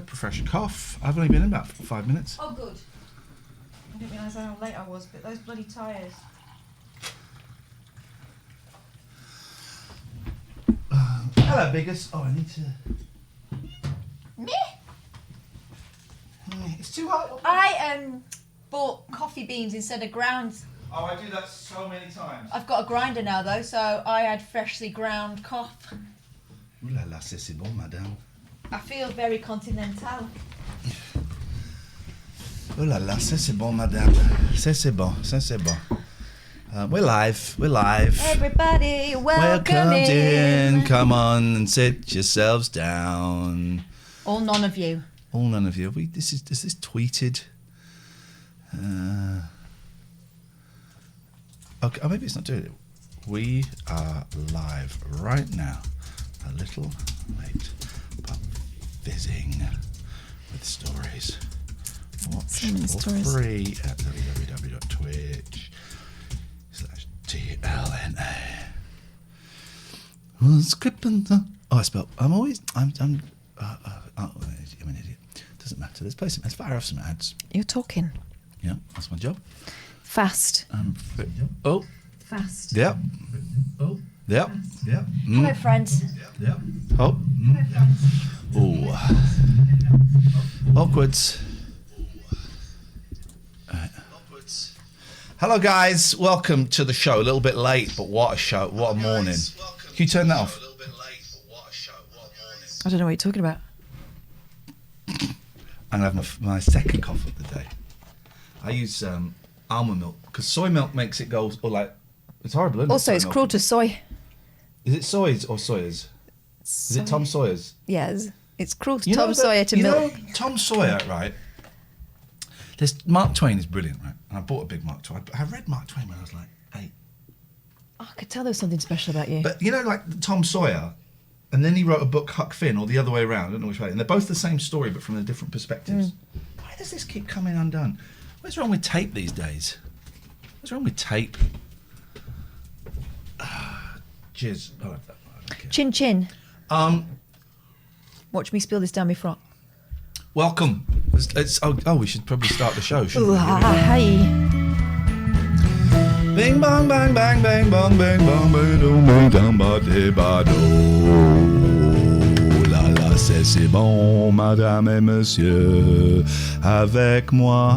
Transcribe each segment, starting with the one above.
Fresh cough. I've only been in about 5 minutes. Oh, good. I didn't realise how late I was, but those bloody tyres. Hello, Biggest. Oh, I need to... Me? It's too hot. I bought coffee beans instead of ground. Oh, I do that so many times. I've got a grinder now, though, so I had freshly ground coffee. Ouh là là, c'est bon, madame. I feel very continental. Oh là là, c'est bon, madame. C'est bon, c'est bon. We're live. Everybody, welcome in. Come on and sit yourselves down. All none of you. Is this tweeted? Okay, oh, maybe it's not doing it. We are live right now. A little late, but fizzing with stories. Watch for free at www.twitch/TLNA. Oh, I spelled. I'm an idiot. Doesn't matter. Let's fire off some ads. You're talking. Yeah, that's my job. Fast. Oh. Fast. Yep. Oh. Yep. Yep. Hello, friends. Yep. Oh. Oh. Awkwards. Hello, guys. Welcome to the show. A little bit late, but what a show. What a morning. Can you turn that off? I don't know what you're talking about. I'm going to have my second cough of the day. I use almond milk because soy milk makes it go, or like, it's horrible, isn't it? Also, it's cruel to soy. Is it Soy's or Sawyer's? Is it Tom Sawyer's? Yes. It's cruel to Tom Sawyer to milk. You know, Tom Sawyer, right? Mark Twain is brilliant, right? And I bought a big Mark Twain. I read Mark Twain when I was like 8. Oh, I could tell there was something special about you. But you know, like Tom Sawyer, and then he wrote a book, Huck Finn, or the other way around. I don't know which way. And they're both the same story, but from the different perspectives. Why does this keep coming undone? What's wrong with tape these days? What's wrong with tape? Jizz. Oh, okay. Chin chin. Watch me spill this down my frock. Welcome. We should probably start the show, shouldn't we? Hey. Bing bong bang bang bang bong bang bong bang bang bang bang bang la la c'est bon, madame et monsieur, avec moi.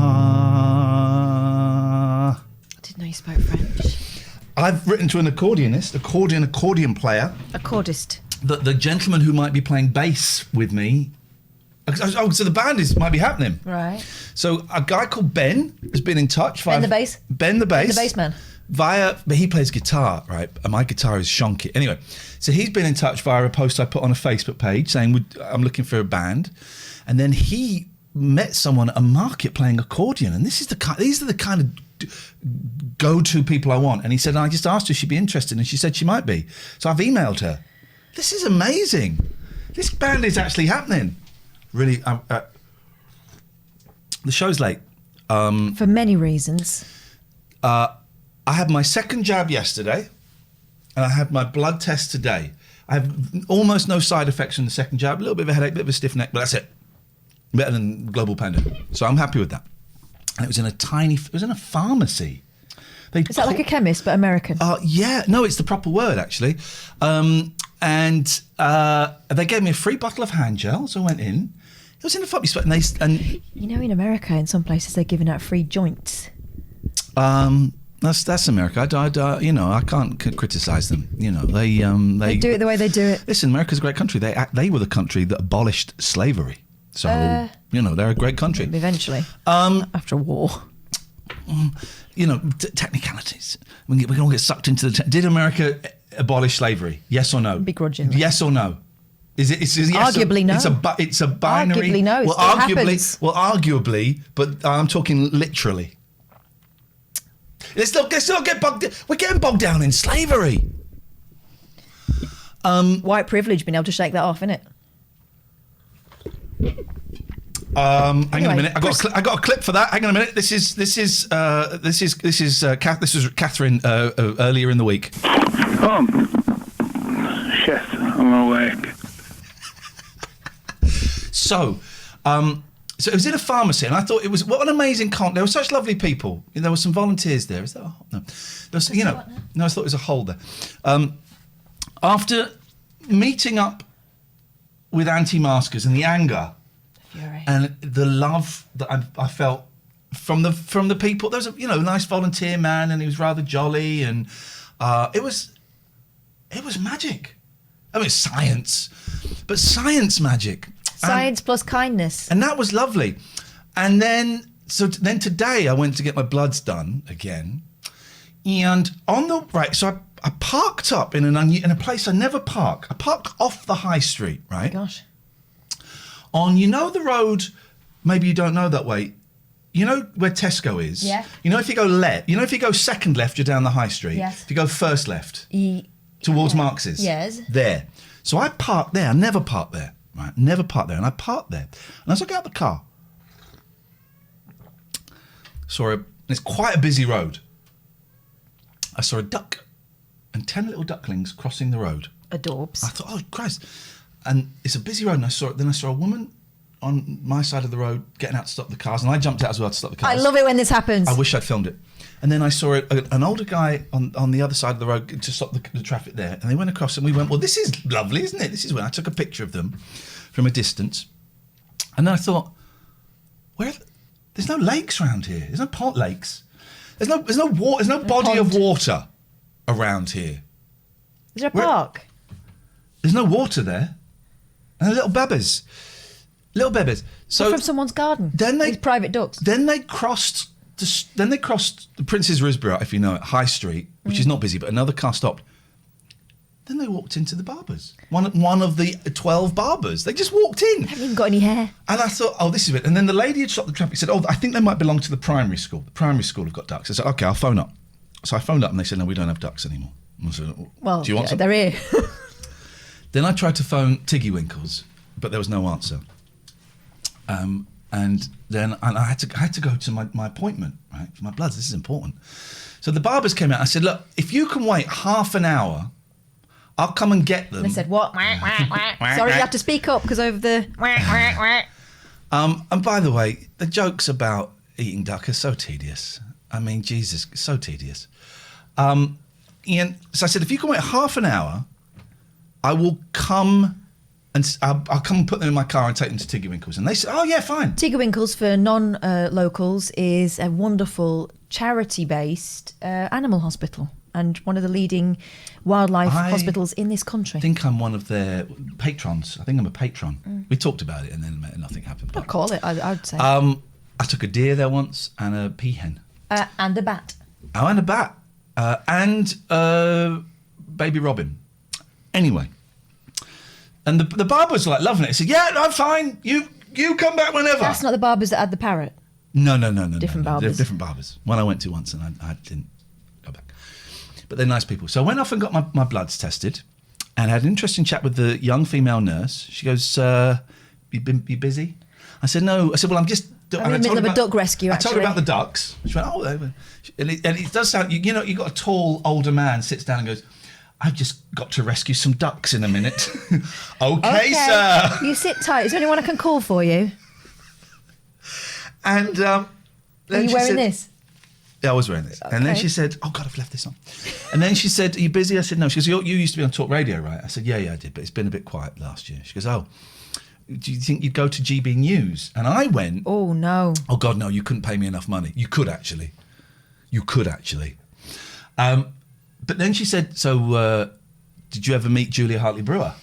I didn't know you spoke French. I've written to an accordion player. Accordist. The gentleman who might be playing bass with me. Oh, so the band might be happening. Right. So a guy called Ben has been in touch. Ben the bass? Ben the bass. Ben the bass man. But he plays guitar, right? And my guitar is shonky. Anyway, so he's been in touch via a post I put on a Facebook page saying, I'm looking for a band. And then he met someone at a market playing accordion. And these are the kind of go-to people I want. And he said, I just asked her if she'd be interested. And she said she might be. So I've emailed her. This is amazing. This band is actually happening. Really, the show's late. For many reasons. I had my second jab yesterday, and I had my blood test today. I have almost no side effects from the second jab. A little bit of a headache, a bit of a stiff neck, but that's it. Better than global pandemic. So I'm happy with that. And it was in a pharmacy. Is that like a chemist, but American? Yeah. No, it's the proper word, actually. And they gave me a free bottle of hand gel, so I went in. It was in a pharmacy, and you know, in America, in some places, they're giving out free joints. That's America. I can't criticise them. You know, they do it the way they do it. Listen, America's a great country. They were the country that abolished slavery. So they're a great country. Eventually, after a war. Technicalities. We can all get sucked into the. Did America abolish slavery? Yes or no? Begrudgingly. Yes or no? Is it? Yes arguably no. It's a binary. Arguably no. It still happens. Well, arguably, but I'm talking literally. Let's not get bogged. We're getting bogged down in slavery. White privilege being able to shake that off, innit? Hang on a minute. I got a clip for that. Hang on a minute. This is Katherine earlier in the week. Yes, I'm awake. So it was in a pharmacy, and I thought it was what an amazing There were such lovely people. There were some volunteers there. Is that a hole? No. There was, no, I thought it was a hole there. After meeting up with anti-maskers and the anger and the love that I felt from the people, there was a nice volunteer man, and he was rather jolly, and it was magic. I mean, science, but science magic. Science plus kindness. And that was lovely. And then today I went to get my bloods done again. And so I parked up in a place I never park. I parked off the high street, right? Gosh. On, the road, maybe you don't know that way. You know where Tesco is? Yeah. If you go left, if you go second left, you're down the high street. Yes. If you go first left, towards Marx's. Yes. There. So I parked there. I never parked there. Right, never parked there, and I parked there. And as I got out the car, it's quite a busy road. I saw a duck and 10 little ducklings crossing the road. Adorbs. I thought, oh Christ! And it's a busy road, and I saw a woman on my side of the road getting out to stop the cars, and I jumped out as well to stop the cars. I love it when this happens. I wish I'd filmed it. And then I saw an older guy on the other side of the road to stop the traffic there. And they went across and we went, well, this is lovely, isn't it? This is when I took a picture of them from a distance. And then I thought, there's no lakes around here. There's no pot lakes. There's no water. There's no body of water around here. Is there a park? There's no water there. And little babies. So from someone's garden. These private ducks. Then they crossed the Prince's Risborough, if you know it, High Street, which is not busy, but another car stopped. Then they walked into the barbers. One of the 12 barbers. They just walked in. They haven't even got any hair. And I thought, oh, this is it. And then the lady had stopped the traffic, said, oh, I think they might belong to the primary school. The primary school have got ducks. I said, okay, I'll phone up. So I phoned up and they said, no, we don't have ducks anymore. I said, well, do you want some? They're here. Then I tried to phone Tiggy Winkles, but there was no answer. And then I had to go to my appointment, right, for my bloods. This is important. So the barbers came out. I said, look, if you can wait half an hour, I'll come and get them. They said, what? Sorry, you have to speak up because over the... And by the way, the jokes about eating duck are so tedious. I mean, Jesus, so tedious. Iain, so I said, if you can wait half an hour, I will come... And I'll come and put them in my car and take them to Tiggy Winkles. And they said, oh, yeah, fine. Tiggy Winkles, for non-locals, is a wonderful charity-based animal hospital and one of the leading wildlife hospitals in this country. I think I'm one of their patrons. I think I'm a patron. We talked about it and then nothing happened. I'd call it, I would say. I took a deer there once and a peahen. And a bat. Oh, and a bat. And baby robin. Anyway. And the barbers were like loving it. He said, yeah, I'm fine. You come back whenever. That's not the barbers that had the parrot. No. Different barbers. Different barbers. One I went to once and I didn't go back. But they're nice people. So I went off and got my bloods tested and had an interesting chat with the young female nurse. She goes, you busy? I said, no. I said, well, I'm just... I'm in the middle of a duck rescue, actually. I told her about the ducks. She went, oh... And it does sound... You know, you've got a tall, older man sits down and goes... I've just got to rescue some ducks in a minute. okay, sir. You sit tight. Is there anyone I can call for you? And then are you wearing this? Yeah, I was wearing this. Okay. And then she said, oh, God, I've left this on. And then she said, are you busy? I said, no. She goes, you used to be on Talk Radio, right? I said, yeah, I did, but it's been a bit quiet last year. She goes, oh, do you think you'd go to GB News? And I went... Oh, no. Oh, God, no, you couldn't pay me enough money. You could, actually. But then she said, so did you ever meet Julia Hartley-Brewer?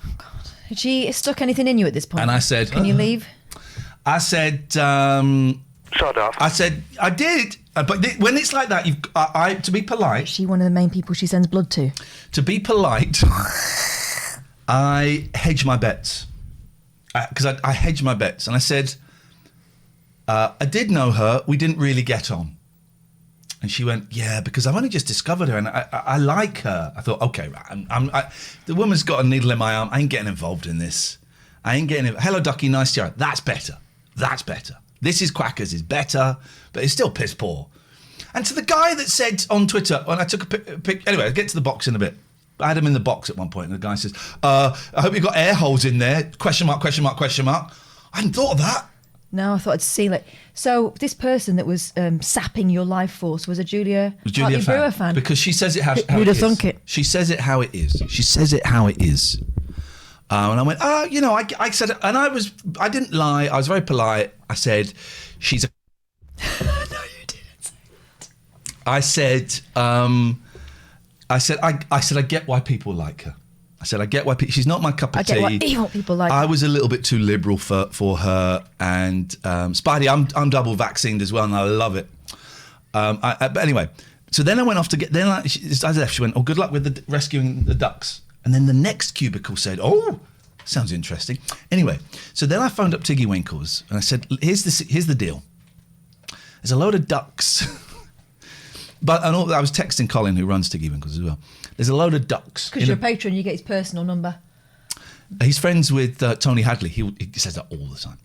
Oh, God. Had she stuck anything in you at this point? And I said... Can you leave? I said... Shut up. I said, I did. But when it's like that, to be polite... Is she one of the main people she sends blood to? To be polite, I hedge my bets. Because I hedge my bets. And I said, I did know her. We didn't really get on. And she went, yeah, because I've only just discovered her and I like her. I thought, okay, right, the woman's got a needle in my arm. I ain't getting involved in this. Hello, Ducky, nice to hear. That's better. This is Quackers is better, but it's still piss poor. And to the guy that said on Twitter, when I took a pic, anyway, I'll get to the box in a bit. I had them in the box at one point, and the guy says, I hope you've got air holes in there, question mark, question mark, question mark. I hadn't thought of that. No, I thought I'd seal it. So this person that was sapping your life force was a Julia Brewer fan. Because she says it how Who'd it have is. thunk it? She says it how it is. She says it how it is. And I went, I said, and I didn't lie. I was very polite. I said, she's a... No, you didn't. I said, I get why people like her. I said, I get why she's not my cup of tea. I get why evil people like her. I was a little bit too liberal for her. And Spidey, I'm double vaccinated as well, and I love it. But anyway, so then I went off to get. Then as I left, she went, "Oh, good luck with rescuing the ducks." And then the next cubicle said, "Oh, sounds interesting." Anyway, so then I phoned up Tiggy Winkles and I said, "Here's the deal. There's a load of ducks." I was texting Colin, who runs Tiggy Winkles as well. There's a load of ducks. Because you're a patron, you get his personal number. He's friends with Tony Hadley. He says that all the time.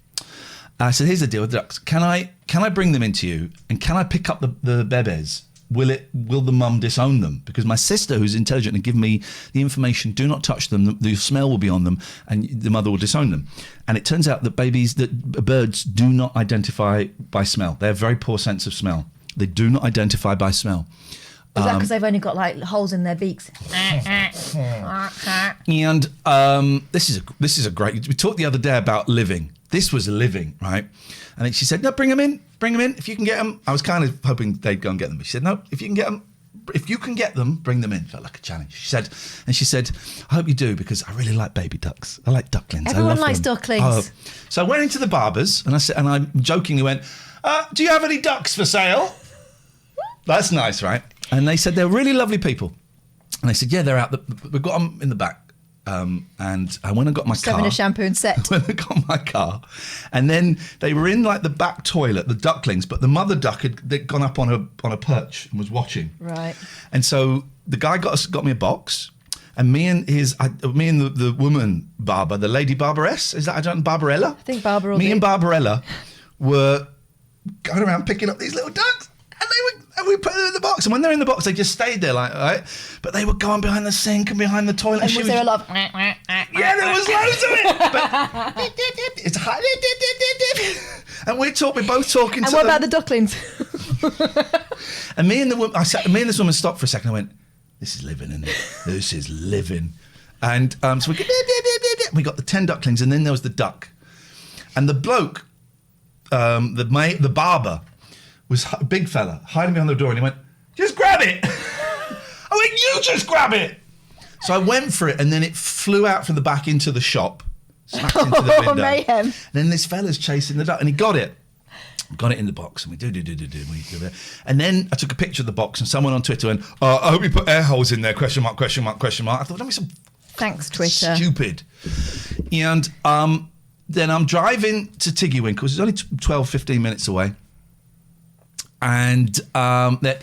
I said, here's the deal with ducks. Can I bring them into you, and can I pick up the bebes? Will the mum disown them? Because my sister, who's intelligent and give me the information, do not touch them. The smell will be on them, and the mother will disown them. And it turns out that birds do not identify by smell. They have very poor sense of smell. They do not identify by smell. Is that because they've only got like holes in their beaks? And this is a great. We talked the other day about living. This was a living, right? And then she said, "No, bring them in. If you can get them." I was kind of hoping they'd go and get them, but she said, "No, if you can get them, bring them in." Felt like a challenge. She said, "I hope you do, because I really like baby ducks. I like ducklings. Everyone I love likes them." ducklings. So I went into the barber's and I jokingly went, "Do you have any ducks for sale?" That's nice, right? And they said they're really lovely people. And they said, "Yeah, they're out. We've got them in the back." And I went and got my car. Having a shampoo and set. I went and got my car. And then they were in like the back toilet, the ducklings, but the mother duck had gone up on a perch and was watching. Right. And so the guy got me a box. And me and the woman barber, the lady barberess, is that, I don't know, Barbarella? I think Barbara. Me and Barbarella were going around picking up these little ducks. And we put them in the box, and when they're in the box, they just stayed there, like, right? But they were going behind the sink and behind the toilet. And was there a lot of... Yeah, there was loads of it. But it's high. And we're both talking. And what about the ducklings? And me and this woman stopped for a second. I went, "This is living, isn't it? This is living." And so we got the 10 ducklings, and then there was the duck, and the bloke, the barber, was a big fella, hiding behind the door, and he went, "Just grab it." I went, "You just grab it." So I went for it, and then it flew out from the back into the shop, smacked into the window. Mayhem. And then this fella's chasing the duck, and he got it. Got it in the box, and we do. And then I took a picture of the box, and someone on Twitter went, "I hope you put air holes in there, question mark, question mark, question mark." I thought, that was some Thanks, Twitter. Stupid. And then I'm driving to Tiggy Winkles. It's only 12, 15 minutes away. And they're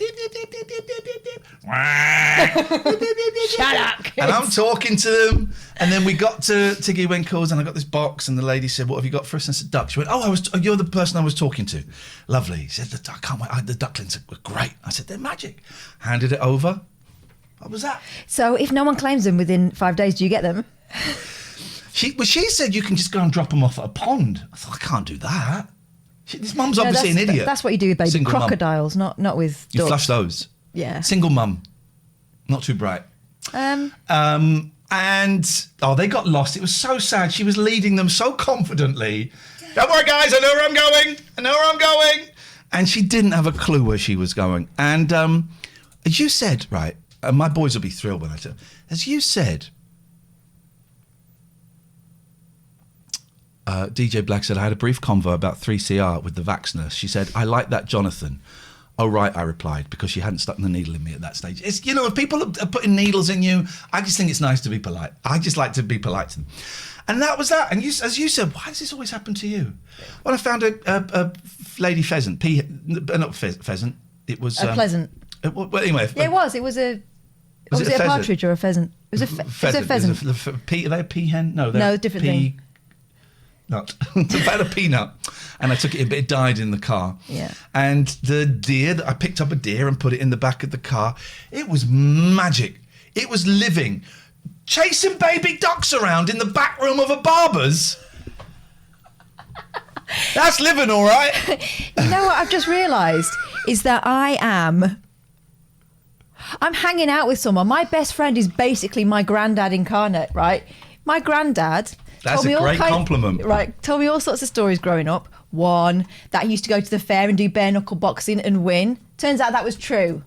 Shut up, kids. And I'm talking to them, and then we got to Tiggy Winkles, and I got this box, and the lady said, "What have you got for us?" And I said, "Ducks." She went, "Oh, you're the person I was talking to." Lovely. He said, "I can't wait. The ducklings were great." I said, "They're magic." Handed it over. What was that? So if no one claims them within 5 days, do you get them? She said you can just go and drop them off at a pond. I thought, I can't do that. This mum's obviously an idiot. That's what you do with baby Single crocodiles, not with ducks. You flush those. Yeah. Single mum. Not too bright. And they got lost. It was so sad. She was leading them so confidently. "Don't worry, guys. I know where I'm going. And she didn't have a clue where she was going. And as you said, right, and my boys will be thrilled when I tell them, as you said, DJ Black said, "I had a brief convo about 3CR with the vax nurse. She said, 'I like that, Jonathan.' Oh, right," I replied, because she hadn't stuck the needle in me at that stage. It's, if people are putting needles in you, I just think it's nice to be polite. I just like to be polite to them. And that was that. And as you said, why does this always happen to you? Well, I found a lady pheasant, not pheasant, it was... A pleasant. Well, anyway. Yeah, it was. It was a... Was it a partridge or a pheasant? It was a pheasant. Are they a peahen? No, different thing. Nut. About a peanut. And I took it, but it died in the car. Yeah. And the deer, I picked up a deer and put it in the back of the car. It was magic. It was living. Chasing baby ducks around in the back room of a barber's. That's living, all right. You know what I've just realised is that I'm hanging out with someone. My best friend is basically my granddad incarnate, right? My granddad. That's a great compliment. Right, told me all sorts of stories growing up. One, that he used to go to the fair and do bare knuckle boxing and win. Turns out that was true.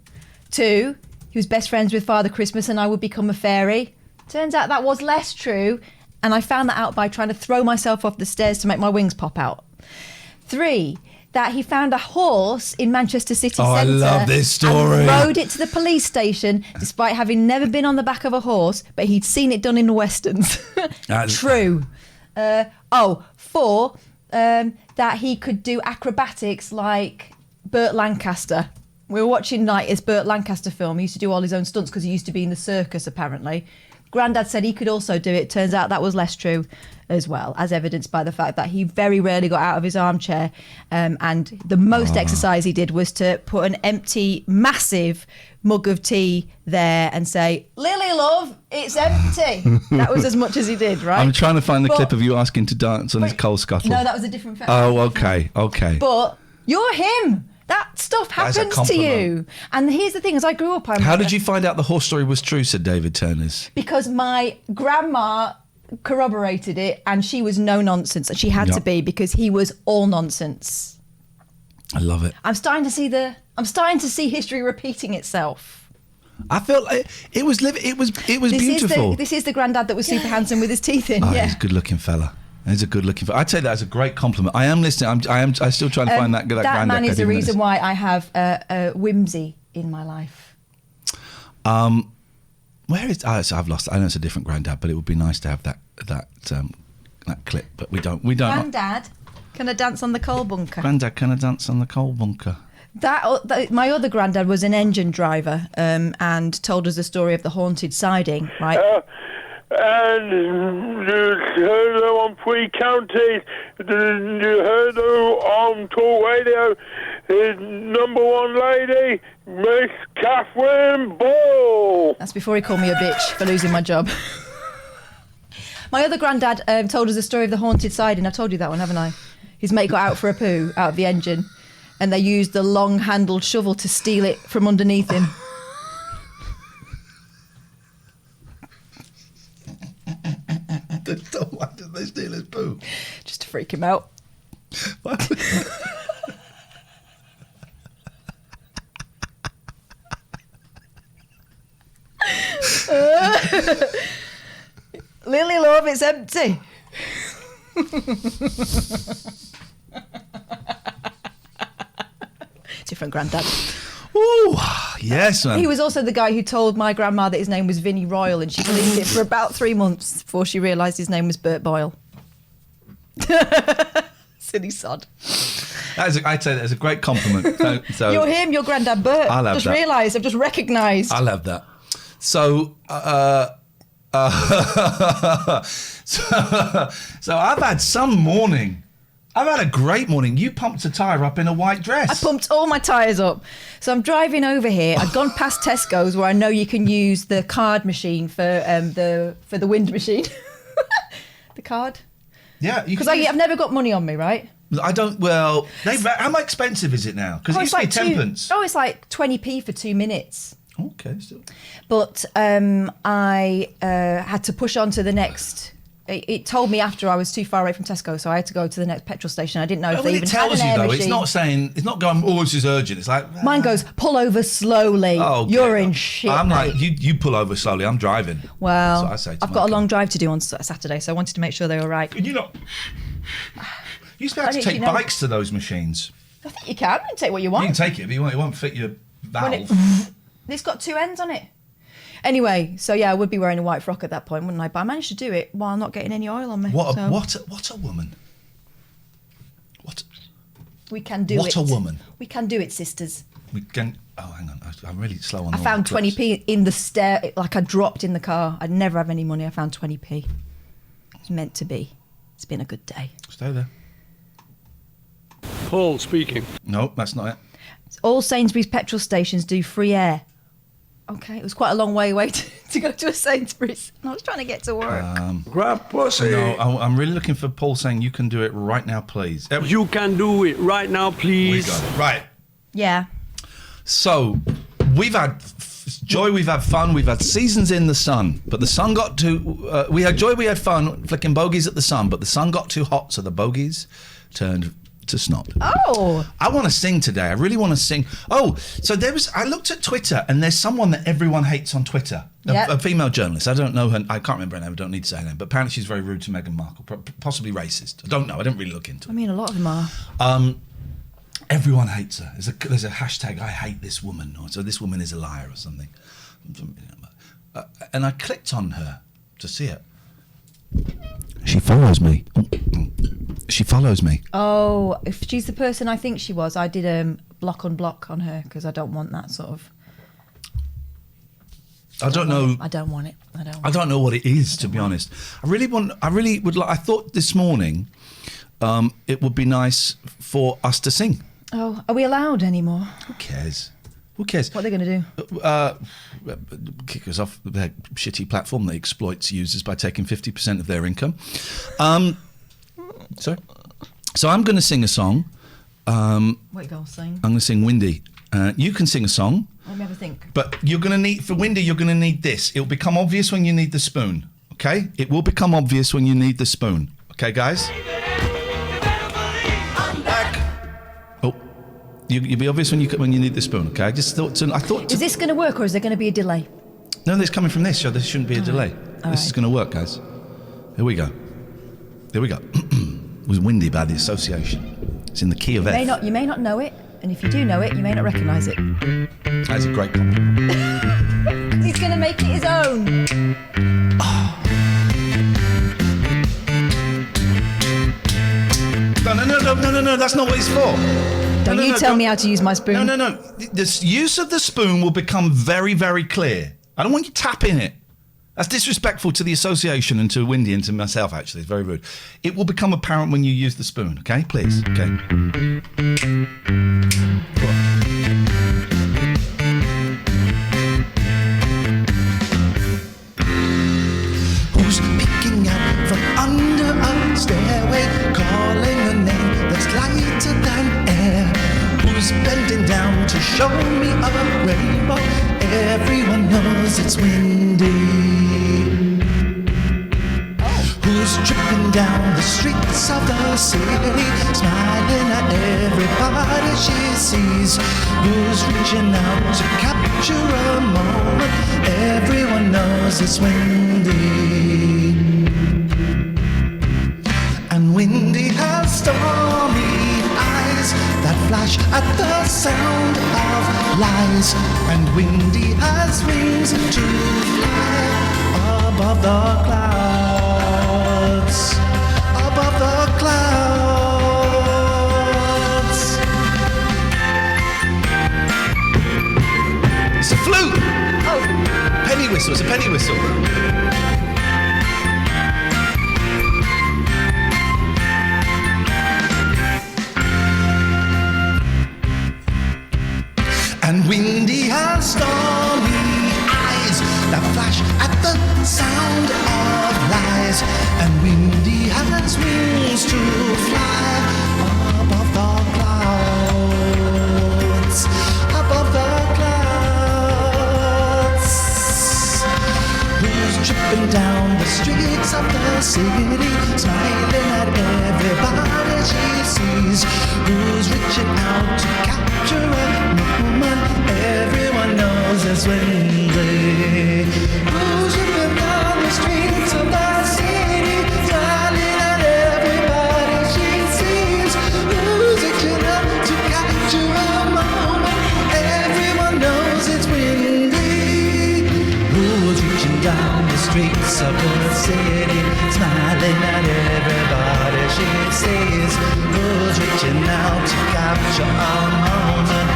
Two, he was best friends with Father Christmas and I would become a fairy. Turns out that was less true. And I found that out by trying to throw myself off the stairs to make my wings pop out. Three, that he found a horse in Manchester City Centre. I love this story. And rode it to the police station despite having never been on the back of a horse, but he'd seen it done in the Westerns. True. Four, that he could do acrobatics like Burt Lancaster. We were watching his Burt Lancaster film. He used to do all his own stunts because he used to be in the circus, apparently. Grandad said he could also do it. Turns out that was less true as well, as evidenced by the fact that he very rarely got out of his armchair. And the most exercise he did was to put an empty, massive mug of tea there and say, "Lily, love, it's empty." That was as much as he did, right? I'm trying to find the clip of you asking to dance on his coal scuttle. No, that was a different film. Oh, okay. But you're him. That stuff happens to you. And here's the thing, as I grew up... How did you find out the horse story was true, said David Turners? Because my grandma corroborated it and she was no nonsense. And she had to be because he was all nonsense. I love it. I'm starting to see history repeating itself. I felt it was beautiful. This is the granddad that was super handsome with his teeth in. He's a good-looking fella. He's a good-looking fella. I'd say that as a great compliment. I am listening. I'm still trying to find that granddad. That man is the reason why I have whimsy in my life. Where is? So I've lost. I know it's a different granddad, but it would be nice to have that clip. But we don't. Granddad, can I dance on the coal bunker? Granddad, can I dance on the coal bunker? My other granddad was an engine driver and told us the story of the haunted siding, right? And you heard them on 3 counties, you heard them on talk radio, his number 1 lady, Miss Catherine Ball. That's before he called me a bitch for losing my job. My other granddad told us the story of the haunted siding. I've told you that one, haven't I? His mate got out for a poo out of the engine and they used the long-handled shovel to steal it from underneath him. Why did they steal his poo? Just to freak him out. Lily, love, it's empty. Different granddad. Ooh, yes, man. He was also the guy who told my grandma that his name was Vinnie Royal and she believed it for about 3 months before she realised his name was Bert Boyle. Silly sod. I'd say that as a great compliment. So you're him, you're Grandad Bert. I'll have just that. realised, I've just recognised. I'll have that. So, so I've had some morning. I've had a great morning. You pumped a tyre up in a white dress. I pumped all my tyres up. So I'm driving over here. I'd gone past Tesco's where I know you can use the card machine for the wind machine. The card. Yeah. Because I've never got money on me, right? I don't, well, how expensive is it now? Because it used to be 10 pence. Oh, it's like 20p for 2 minutes. Okay, still. But I had to push on to the next. It told me after I was too far away from Tesco, so I had to go to the next petrol station. I didn't know if they even had an air machine. It's not saying, it's not going, oh, this is urgent. It's like... Mine goes, pull over slowly. Oh, you're in shit, I'm mate. like, you pull over slowly, I'm driving. Well, That's what I say to I've got a long drive to do on Saturday, so I wanted to make sure they were right. Could you not... You used to be able to take bikes to those machines. I think you can. You can take what you want. You can take it, but it won't fit your valve. It's got 2 ends on it. Anyway, so yeah, I would be wearing a white frock at that point, wouldn't I? But I managed to do it while not getting any oil on me. What a woman. We can do it. What a woman. We can do it, sisters. We can... Oh, hang on. I'm really slow on I found 20p in the stair, like I dropped in the car. I'd never have any money. I found 20p. It's meant to be. It's been a good day. Stay there. Paul speaking. No, that's not it. All Sainsbury's petrol stations do free air. Okay, it was quite a long way away to go to a Sainsbury's. And I was trying to get to work. Grab pussy. No, I'm really looking for Paul saying you can do it right now, please. You can do it right now, We please. got it. Right. Yeah. So we've had joy, we've had fun, we've had seasons in the sun, but the sun got too. We had joy, we had fun, flicking bogies at the sun, but the sun got too hot, so the bogies turned to snot. Oh. I want to sing today. I really want to sing. Oh, so I looked at Twitter, and there's someone that everyone hates on Twitter. Yep. A female journalist. I don't know her. I can't remember her name. I don't need to say her name. But apparently she's very rude to Meghan Markle, possibly racist. I don't know. I didn't really look into it. I mean, a lot of them are. Everyone hates her. There's a hashtag, I hate this woman, or so this woman is a liar or something. And I clicked on her to see it. She follows me. She follows me. Oh, if she's the person I think she was, I did block on block on her because I don't want that sort of. I don't know. I don't want it. I don't know what it is, to be honest. I really would like. I thought this morning, it would be nice for us to sing. Oh, are we allowed anymore? Who cares? Who cares? What are they going to do? Kick us off their shitty platform that exploits users by taking 50% of their income. Sorry. So I'm going to sing a song. What are you going to sing? I'm going to sing Windy. You can sing a song. Let me have a think. But you're going to need, for Windy, you're going to need this. It'll become obvious when you need the spoon. Okay? It will become obvious when you need the spoon. Okay, guys? Oh, you'll be obvious when you need the spoon. Okay? I thought. Is this going to work or is there going to be a delay? No, this coming from this, so there shouldn't be a delay. This is going to work, guys. Here we go. Here we go. It was Windy by the Association. It's in the key of F. You may not know it, and if you do know it, you may not recognise it. That's a great compliment. He's going to make it his own. No, that's not what it's for. Don't tell me how to use my spoon. No. The use of the spoon will become very, very clear. I don't want you tapping it. That's disrespectful to the association and to Windy and to myself, actually. It's very rude. It will become apparent when you use the spoon, okay? Please, okay? Who's peeking out from under a stairway, calling a name that's lighter than air? Who's bending down to show me a rainbow? Everyone knows it's Windy. Who's tripping down the streets of the city, smiling at everybody she sees? Who's reaching out to capture a moment? Everyone knows it's Windy. And Windy has stormy eyes that flash at the sound of lies. And Windy has wings to fly above the clouds. Above the clouds. It's a flute! Oh. Penny whistle, it's a penny whistle. And Windy has stormy eyes that flash at the sound of lies. And Windy has wings to fly above the clouds. Above the clouds. Who's tripping down the streets of the city, smiling at everybody she sees? Who's reaching out to capture a moment? Everyone knows it's Windy. Who's tripping down the streets of the city, smiling at everybody she sees? Who's reaching out to capture a moment? Everyone knows it's Windy. Who's reaching down the streets of the city, smiling at everybody she sees? Who's reaching out to capture a moment?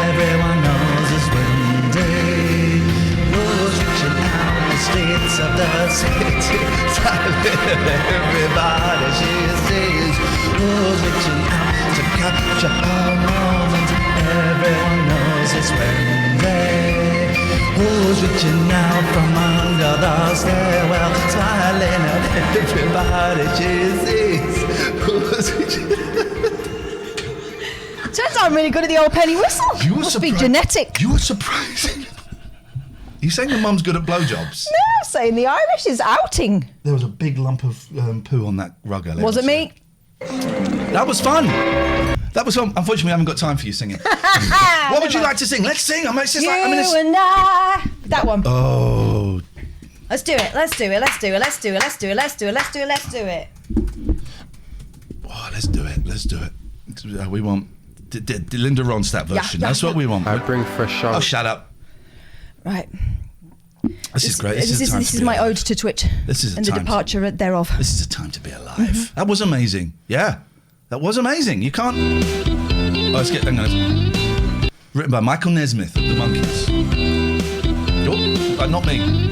Everyone knows it's Windy. Who's reaching out the streets of the city, smiling at everybody she sees? Who's reaching out to capture a moment? Everyone knows it's Windy. Who's reaching out from stairwell, smiling at everybody she sees. Turns out I'm really good at the old penny whistle. You were Must be genetic. You were surprising. You saying your mum's good at blowjobs? No, I'm saying the Irish is outing. There was a big lump of poo on that rug earlier. Was it me? That was fun. That was fun. Unfortunately, we haven't got time for you singing. What would you like to sing? Let's sing. And I. That one. Oh. Let's do it. Let's do it. Let's do it. Let's do it. Let's do it. Let's do it. Let's do it. Let's do it. Oh, let's do it. Let's do it. We want the Linda Ronstadt version. That's what we want. I bring fresh show. Oh, shut up. Right. This is great. This is my ode to Twitch. This is and the departure thereof. This is a time to be alive. That was amazing. Yeah, that was amazing. You can't. Oh, let's get. Hang on. Written by Michael Nesmith of the Monkees. Oh, not me.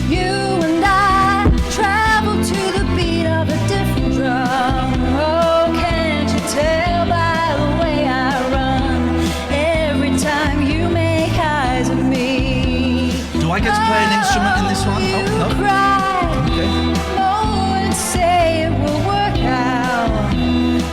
You and I travel to the beat of a different drum. Oh, can't you tell by the way I run? Every time you make eyes at me. Do I get to play an instrument in this one? Oh, no. Okay. Oh, and say it will work out.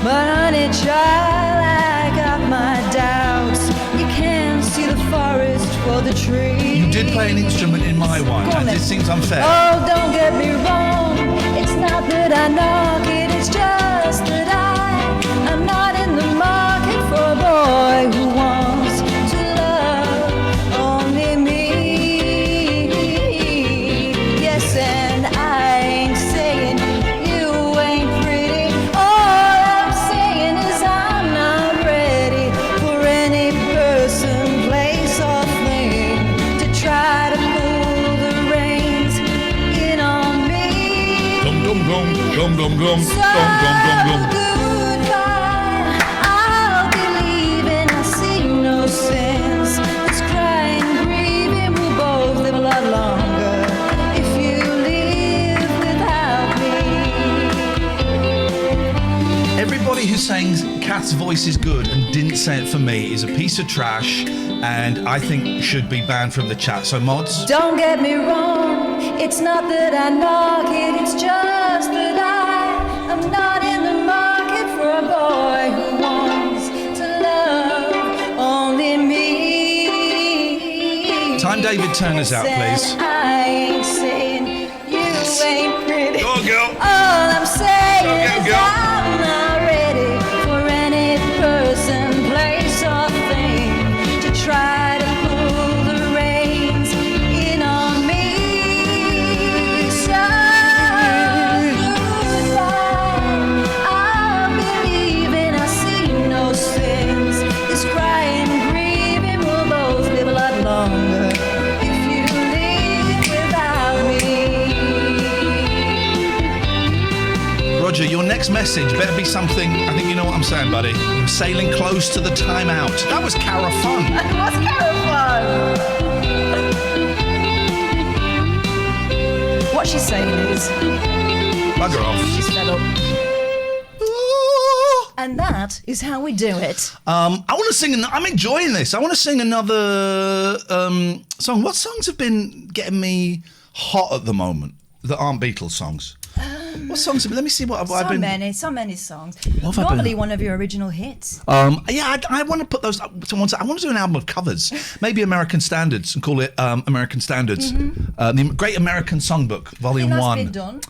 But honey, child, I got my doubts. You can't see the forest for the trees. You did play an instrument in my one, and this seems unfair. Oh, don't get me wrong. It's not that I knock it, it's just that I'm not in the market for a boy who wants to love only me. Yes, and I ain't saying you ain't pretty. All I'm saying is I'm not ready for any person, place, or thing to try to pull the reins in on me. Dum dum dum So dum dum dum dum. goodbye, I'll be leaving. I see no sense. It's crying, grieving. We'll both live a lot longer if you live without me. Everybody who's saying Kath's voice is good and didn't say it for me is a piece of trash, and I think should be banned from the chat. So mods. Don't get me wrong, it's not that I knock it, it's just that I'm not in the market for a boy who wants to love only me. Time David Turner's out, please. I ain't saying you ain't pretty. Go on, girl. All I'm saying Go, is girl. I'm not ready for any person, place, or thing to try to pull the reins in on me. So goodbye, I'll be leaving. I see no sense. This crying, grieving will both live a lot longer if you live without me. Roger, your next message better be something. I think you know what I'm saying, buddy. I'm sailing close to the timeout. That was Cara fun. What's fun? What she's saying is, Bugger off. she's fed up. And that is how we do it. I want to sing. I'm enjoying this. I want to sing another song. What songs have been getting me hot at the moment that aren't Beatles songs? What songs have been? Let me see what I've been. So many songs. What have I Normally been- one of your original hits. Yeah, I want to put those up to one side. I want to do an album of covers, maybe American Standards, and call it American Standards. The Great American Songbook, Volume that's 1. been done.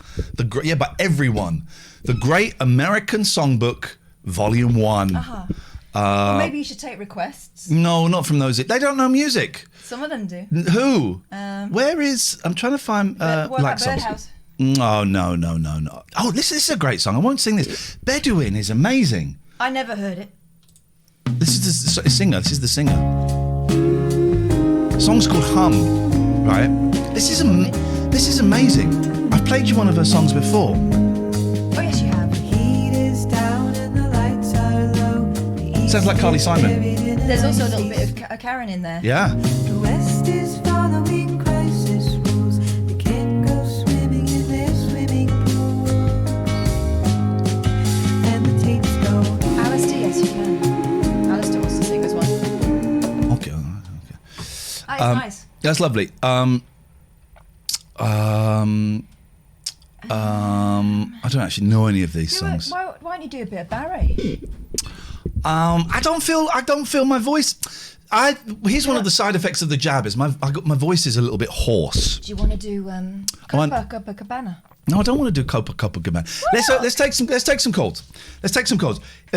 Yeah, by everyone. The Great American Songbook, Volume 1. Well, maybe you should take requests. No, not from those. They don't know music. Some of them do. Who? Where is? I'm trying to find What like about songs. Birdhouse? No. Oh, this is a great song. I won't sing this. Bedouin is amazing. I never heard it. This is the singer. This is the singer. The song's called Hum, right? This is amazing. I've played you one of her songs before. Oh yes, you have. Sounds like Carly Simon. There's also a little bit of Karen in there. Yeah. The West is following crisis rules. They can't go swimming in their swimming pool. And the tapes go. Alistair, yes, you can. Alistair wants to sing as well. Okay. nice. That's lovely. I don't actually know any of these songs. Why don't you do a bit of Barry? I don't feel my voice. Here's one of the side effects of the jab is my voice is a little bit hoarse. Do you want to do Copacabana? No, I don't want to do Copacabana. Let's take some calls. It's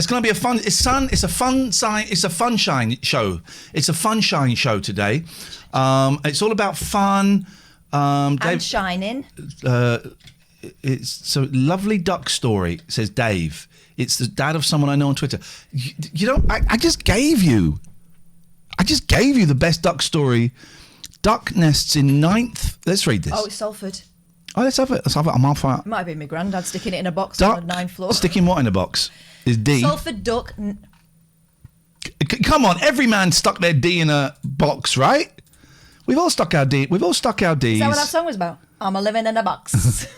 going to be a fun. It's a funshine show. It's a funshine show today. It's all about fun. And shining. It's a lovely duck story, says Dave. It's the dad of someone I know on Twitter. You know, I just gave you the best duck story. Duck nests in 9th. Let's read this. Oh, it's Salford. Oh, let's have it. I'm on fire. Might have been my granddad sticking it in a box Duck, on the 9th floor. Sticking what in a box? Is D. Salford duck. Come on, every man stuck their D in a box, right? We've all stuck our D. Ds. Is that what that song was about? I'm a living in a box.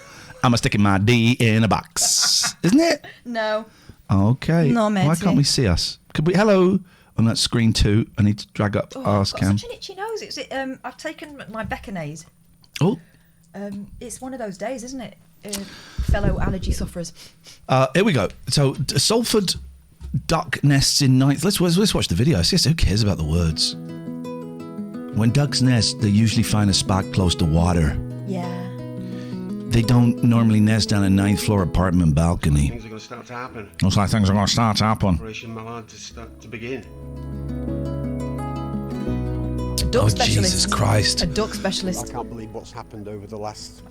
I'm a sticking my D in a box. Isn't it? No. Okay. No, matey. Why can't we see us? Could we? Hello. On that screen too. I need to drag up Ars I've Cam. got such an itchy nose. I've taken my Beckinase. Oh. It's one of those days, isn't it? Fellow allergy sufferers. Here we go. So Salford duck nests in 9th. Let's watch the video. Seriously, who cares about the words? When ducks nest, they usually find a spot close to water. Yeah. They don't normally nest down a 9th floor apartment balcony. Things are going to start to happen. Looks like things are going to start to happen. Operation Milan to begin. A duck specialist. Jesus Christ. A duck specialist. I can't believe what's happened over the last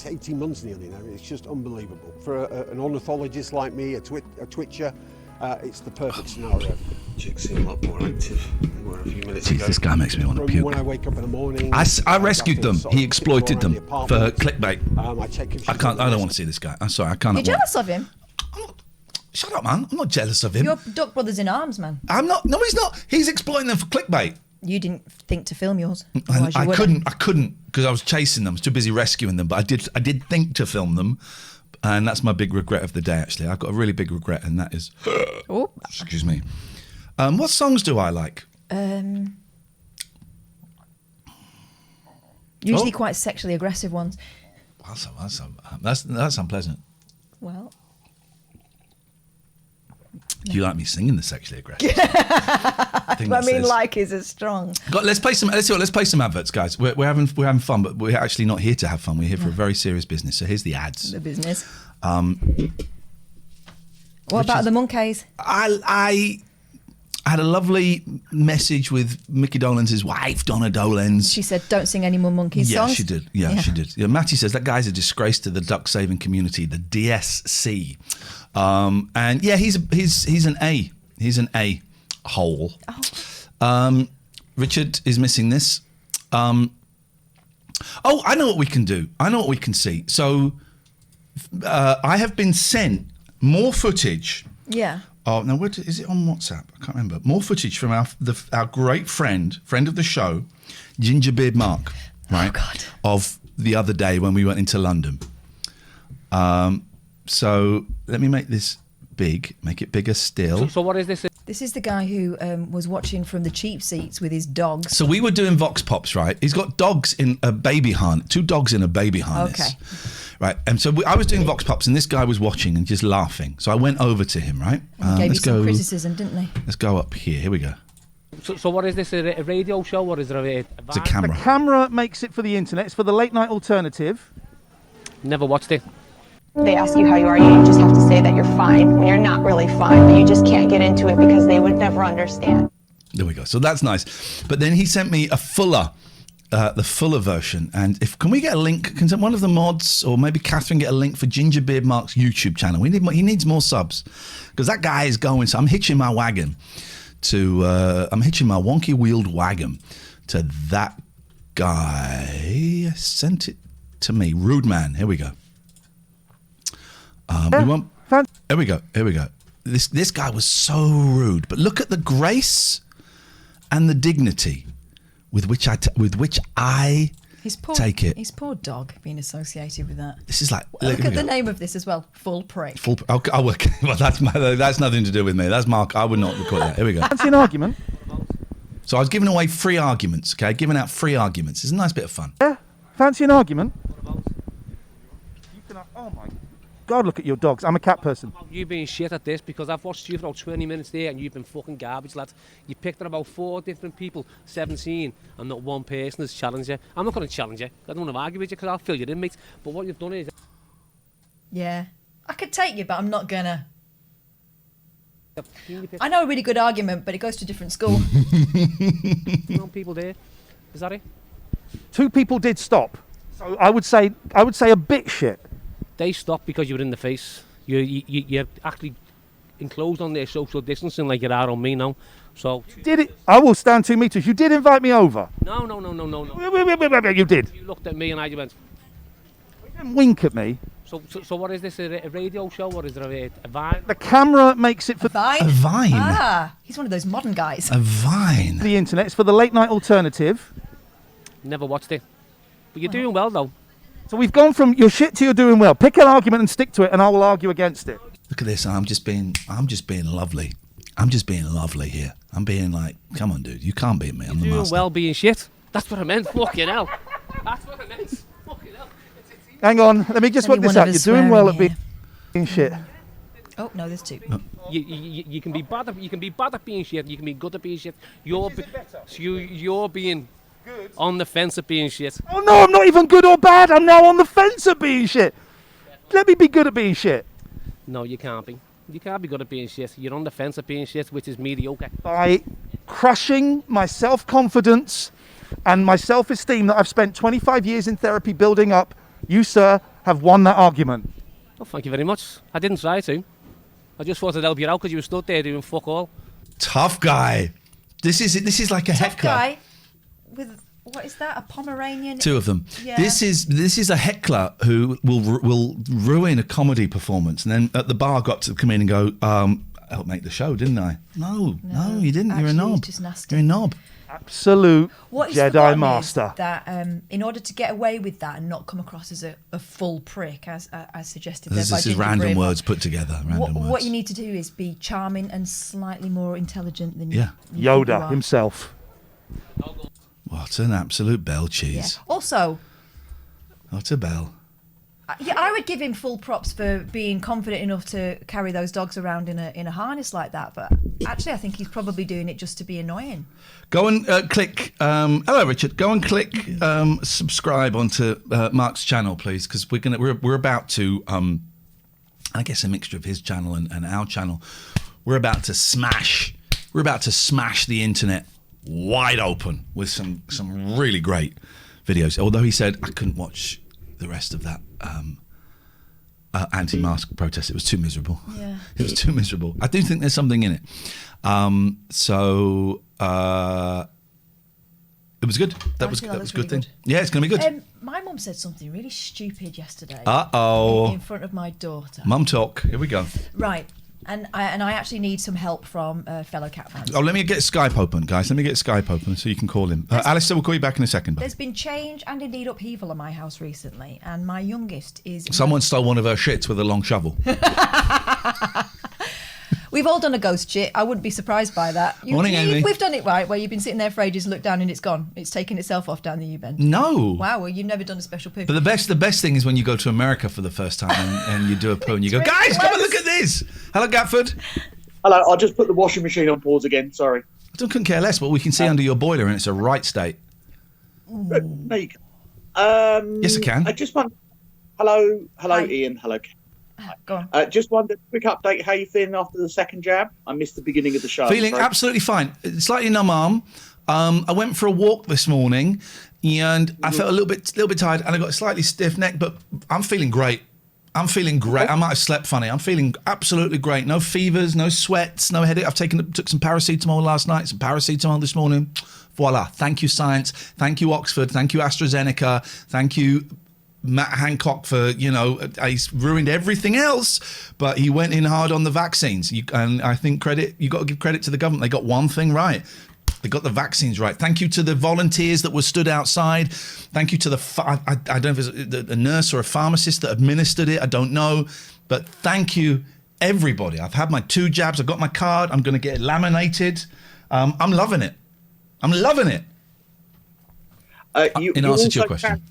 18 months nearly now. It's just unbelievable. For an ornithologist like me, a twitcher, it's the perfect scenario. Chicks seem a lot more active than they were a few minutes ago. This guy makes me want to puke. When I wake up in the morning, I rescued them. He exploited them for clickbait. I don't want to see this guy. I'm sorry. I can't. You're jealous of him? Shut up, man. I'm not jealous of him. You're duck brothers in arms, man. I'm not. No, he's not. He's exploiting them for clickbait. You didn't think to film yours. I couldn't because I was chasing them. I was too busy rescuing them. But I did think to film them, and that's my big regret of the day. Actually, I've got a really big regret, and that is. Oh. Excuse me. What songs do I like? Usually quite sexually aggressive ones. That's unpleasant. Well. Do you like me singing the sexually aggressive? Like is strong. Let's play some. Let's play some adverts, guys. We're having fun, but we're actually not here to have fun. We're here for a very serious business. So here's the ads. The business. What about the monkeys? I had a lovely message with Mickey Dolenz' wife, Donna Dolenz. She said, "Don't sing any more monkeys songs." Yeah, she did. Yeah, she did. Yeah, Matty says that guy's a disgrace to the duck saving community, the DSC. And yeah, he's an A. He's an A hole. Oh. Richard is missing this. I know what we can do. I know what we can see. So I have been sent more footage. Yeah. Oh, now is it on WhatsApp? I can't remember. More footage from our great friend of the show, Gingerbeard Mark, right? Oh, God. Of the other day when we went into London. So let me make this big, make it bigger still. So what is this? This is the guy who was watching from the cheap seats with his dogs. So we were doing Vox Pops, right? He's got dogs in a baby harness, 2 dogs in a baby harness. Okay. Right, and so I was doing Vox Pops and this guy was watching and just laughing. So I went over to him, right? Gave you some criticism, didn't they? Let's go up here. Here we go. So what is this, a radio show or is it It's a camera. The camera makes it for the internet. It's for the late night alternative. Never watched it. They ask you how you are, you just have to say that you're fine when you're not really fine, but you just can't get into it because they would never understand. There we go. So that's nice. But then he sent me a fuller, the fuller version. And can we get a link? Can one of the mods or maybe Catherine get a link for Gingerbeard Mark's YouTube channel? He needs more subs because that guy is going. So I'm hitching my wagon I'm hitching my wonky wheeled wagon to that guy. Sent it to me. Rude man. Here we go. Here we go. This guy was so rude, but look at the grace and the dignity with which I take it. His poor dog being associated with that. This is like look at the name of this as well. Full prick. I'll work. Well, that's nothing to do with me. That's Mark. I would not record that. Here we go. Fancy an argument? So I was giving away free arguments, okay? Giving out free arguments. It's a nice bit of fun. Yeah. Fancy an argument? Oh my God, look at your dogs. I'm a cat person. You being shit at this because I've watched you for about 20 minutes there and you've been fucking garbage, lad. You picked on about 4 different people, 17, and not one person has challenged you. I'm not going to challenge you. I don't want to argue with you because I'll fill you in, mate. But what you've done is... Yeah. I could take you, but I'm not gonna. I know a really good argument, but it goes to a different school. People there. Is that it? 2 people did stop. So I would say a bit shit. They stopped because you were in the face. You're actually enclosed on their social distancing like you are on me now. So Did it? I will stand 2 meters. You did invite me over. No. You did. You looked at me and I went. You didn't wink at me. So what is this? A radio show or is there a Vine? The camera makes it for... A Vine? A Vine? Ah, he's one of those modern guys. A Vine? The internet. It's for the late night alternative. Never watched it. But you're doing well though. So we've gone from you're shit to you're doing well. Pick an argument and stick to it and I will argue against it. Look at this. I'm just being lovely. I'm just being lovely here. I'm being like, come on, dude. You can't beat me. I'm the Doing master. well being shit. That's what I meant. Fucking hell. That's what I meant. Fucking hell. Hang on. Let me just work this out. You're doing well at being shit. Oh no, there's 2. You can be bad at being shit. You can be good at being shit. You're being good on the fence at being shit. Oh no, I'm not even good or bad. I'm now on the fence at being shit. Let me be good at being shit. No, you can't be. You can't be good at being shit. You're on the fence at being shit, which is mediocre. By crushing my self-confidence and my self-esteem that I've spent 25 years in therapy building up, you, sir, have won that argument. Oh, thank you very much. I didn't try to. I just thought I'd help you out because you were stood there doing fuck all. Tough guy. This is like a Tough heckler. guy with, what is that, a Pomeranian? 2 of them. Yeah. This is a heckler who will ruin a comedy performance, and then at the bar got to come in and go, I helped make the show, didn't I? No, you didn't. You're a Actually, knob. it's just nasty. You're a knob. Absolute What he's Jedi forgotten master. is that in order to get away with that and not come across as a full prick, as suggested there This by is Ginger random Brim, words put together. Random words. what you need to do is be charming and slightly more intelligent than you think you Yoda are. himself. What an absolute bell Yeah. cheese. Also, What a bell. yeah, I would give him full props for being confident enough to carry those dogs around in a harness like that. But actually, I think he's probably doing it just to be annoying. Go and click. Hello, Richard. Go and click subscribe onto Mark's channel, please, because we're about to. I guess a mixture of his channel and our channel. We're about to smash. We're about to smash the internet wide open with some really great videos. Although he said I couldn't watch the rest of that anti-mask protest. It was too miserable. Yeah. It was too miserable. I do think there's something in it. It was good. That was really a good thing. good. Yeah, it's going to be good. My mum said something really stupid yesterday. Uh-oh. In front of my daughter. Mum talk. Here we go. Right. And I actually need some help from fellow cat fans. Oh, let me get Skype open, guys. Let me get Skype open so you can call him. Alistair, we'll call you back in a second. Bud. There's been change and indeed upheaval at my house recently, and my youngest is... Someone stole one of her shits with a long shovel. We've all done a ghost shit. I wouldn't be surprised by that. Morning, Amy. We've done it right, where you've been sitting there for ages, look down and it's gone. It's taken itself off down the U-bend. No. Wow, well, you've never done a special poo. But the best thing is when you go to America for the first time and you do a poo and you go, guys, come and look at this. Hello, Gatford. Hello, I'll just put the washing machine on pause again, sorry. I couldn't care less, but we can see under your boiler and it's a right state. No, you Yes, I can. I just want... Hello, Hi. Ian, hello. Go on. Just wondered, quick update, how you feeling after the second jab? I missed the beginning of the show. Feeling sorry. absolutely fine. Slightly numb arm. I went for a walk this morning and I felt a little bit tired and I got a slightly stiff neck, but I'm feeling great. I might have slept funny. I'm feeling absolutely great. No fevers, no sweats, no headache. Took some paracetamol last night, some paracetamol this morning. Voila. Thank you, science. Thank you, Oxford. Thank you, AstraZeneca. Thank you, Matt Hancock, for, he's ruined everything else, but he went in hard on the vaccines. And I think you got to give credit to the government. They got one thing right. They got the vaccines right. Thank you to the volunteers that were stood outside. Thank you to I don't know if it's a nurse or a pharmacist that administered it. I don't know. But thank you, everybody. I've had my 2 jabs. I've got my card. I'm going to get it laminated. I'm loving it. I'm loving it. In answer to your question.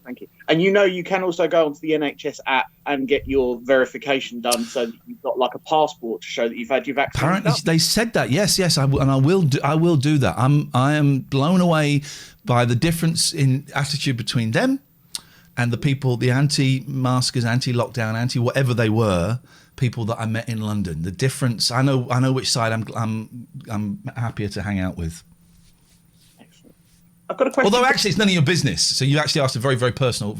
Thank you. And you can also go onto the NHS app and get your verification done, so that you've got like a passport to show that you've had your vaccine. Apparently, they said that. Yes, I will do that. I am blown away by the difference in attitude between them and the people, the anti-maskers, anti-lockdown, anti-whatever they were, people that I met in London. The difference. I know which side I'm happier to hang out with. I've got a question. Although actually, it's none of your business. So you actually asked a very, very personal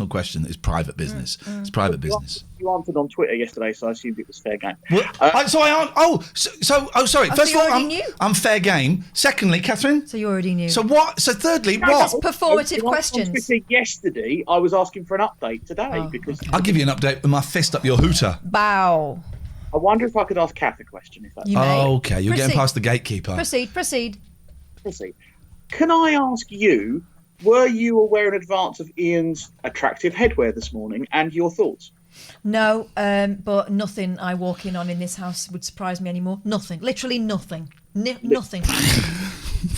question that is private business. It's private business. You answered on Twitter yesterday, so I assumed it was fair game. Well, sorry. First of all, I'm fair game. Secondly, Catherine. So you already knew. So what? So thirdly, No, what? just performative questions. On Twitter yesterday, I was asking for an update today because I'll give you an update with my fist up your hooter. Bow. I wonder if I could ask Kath a question. If that's okay, you're getting past the gatekeeper. Proceed. Can I ask you, were you aware in advance of Iain's attractive headwear this morning and your thoughts? No, but nothing I walk in on in this house would surprise me anymore. Nothing. Literally nothing. Nothing.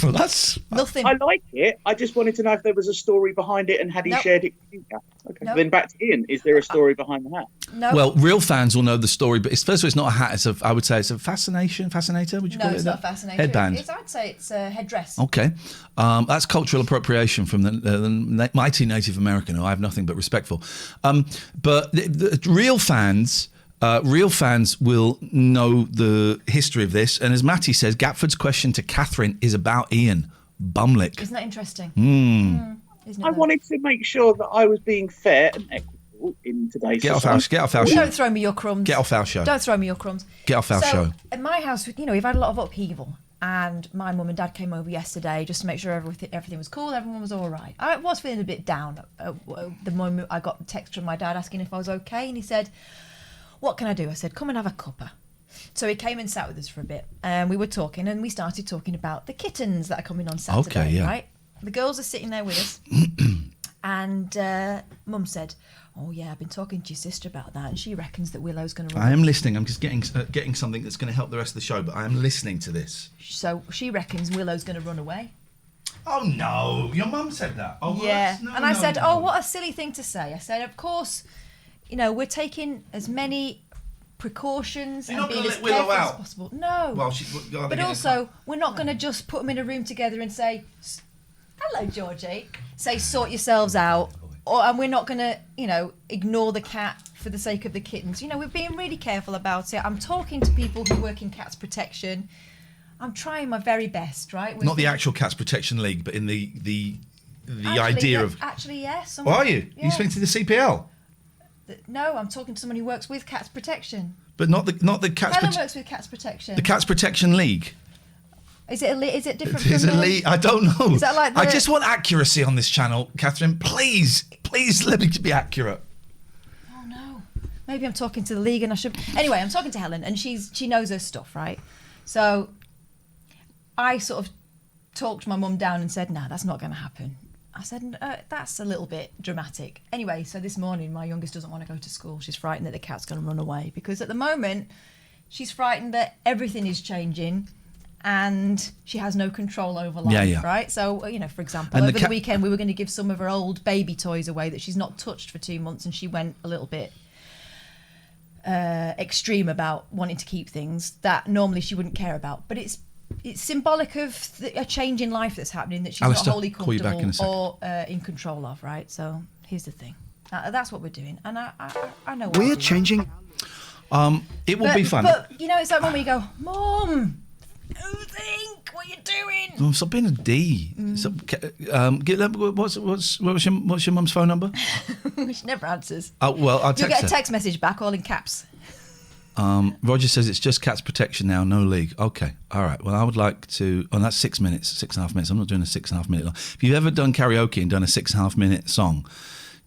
Well, that's... Nothing. I like it. I just wanted to know if there was a story behind it and had he shared it with you. Okay. Then back to Iain. Is there a story behind the hat? No. Well, real fans will know the story, but first of all, it's not a hat. I would say it's a fascinator. Would you call it? No, it's not a fascinator. Headband. I'd say it's a headdress. Okay. That's cultural appropriation from the mighty Native American, who I have nothing but respect for. But the real fans will know the history of this. And as Matty says, Gatford's question to Katherine is about Iain Bumlick. Isn't that interesting? I wanted to make sure that I was being fair and equitable in today's Get off our show. Don't throw me your crumbs. Get off our show. Don't throw me your crumbs. Get off our show. At my house, we've had a lot of upheaval. And my mum and dad came over yesterday just to make sure everything was cool, everyone was all right. I was feeling a bit down the moment I got a text from my dad asking if I was okay. And he said, "What can I do?" I said, "Come and have a cuppa." So he came and sat with us for a bit, and we were talking, and we started talking about the kittens that are coming on Saturday. Okay, yeah. Right? The girls are sitting there with us, and Mum said, "Oh yeah, I've been talking to your sister about that, and she reckons that Willow's going to run." I am listening. I'm just getting something that's going to help the rest of the show, but I am listening to this. So she reckons Willow's going to run away. Oh no, your mum said that. Oh yeah, no, and I said, no. "Oh, what a silly thing to say." I said, "Of course, we're taking as many precautions and being as careful as possible." No. Well, but also, we're not going to just put them in a room together and say, "Hello, Georgie." Say, "Sort yourselves out," and we're not going to, ignore the cat for the sake of the kittens. We're being really careful about it. I'm talking to people who work in cats protection. I'm trying my very best, right? Not the actual Cats Protection League, but in the idea of. Actually, yes. Why are you? Yeah. You speaking to the CPL? No, I'm talking to someone who works with Cats Protection. But not the Cats. Helen works with Cats Protection. The Cats Protection League. Is it different? Is it a league? I don't know. Is that like I just want accuracy on this channel, Catherine. Please let me be accurate. Oh no, maybe I'm talking to the league and I should. Anyway, I'm talking to Helen and she knows her stuff, right? So I sort of talked my mum down and said, "No, that's not going to happen." I said, "That's a little bit dramatic." Anyway, so this morning my youngest doesn't want to go to school. She's frightened that the cat's going to run away because at the moment she's frightened that everything is changing and she has no control over life, right? So, for example, over the weekend we were going to give some of her old baby toys away that she's not touched for 2 months, and she went a little bit extreme about wanting to keep things that normally she wouldn't care about. But it's symbolic of a change in life that's happening that she's Alistair, not wholly call you back comfortable or in control of, right? So here's the thing. That's what we're doing. And I know what We're changing. It will be fun. But, it's that moment where you go, "Mum, think what you're doing." Oh, stop being a D. What's your mum's phone number? She never answers. Oh, well, I'll text You'll get her. a text message back, all in caps. Roger says it's just Cats Protection now, no league. Okay, all right. Well, I would like to. Oh, that's 6 minutes, 6.5 minutes. I'm not doing a 6.5 minute. If you've ever done karaoke and done a 6.5 minute song,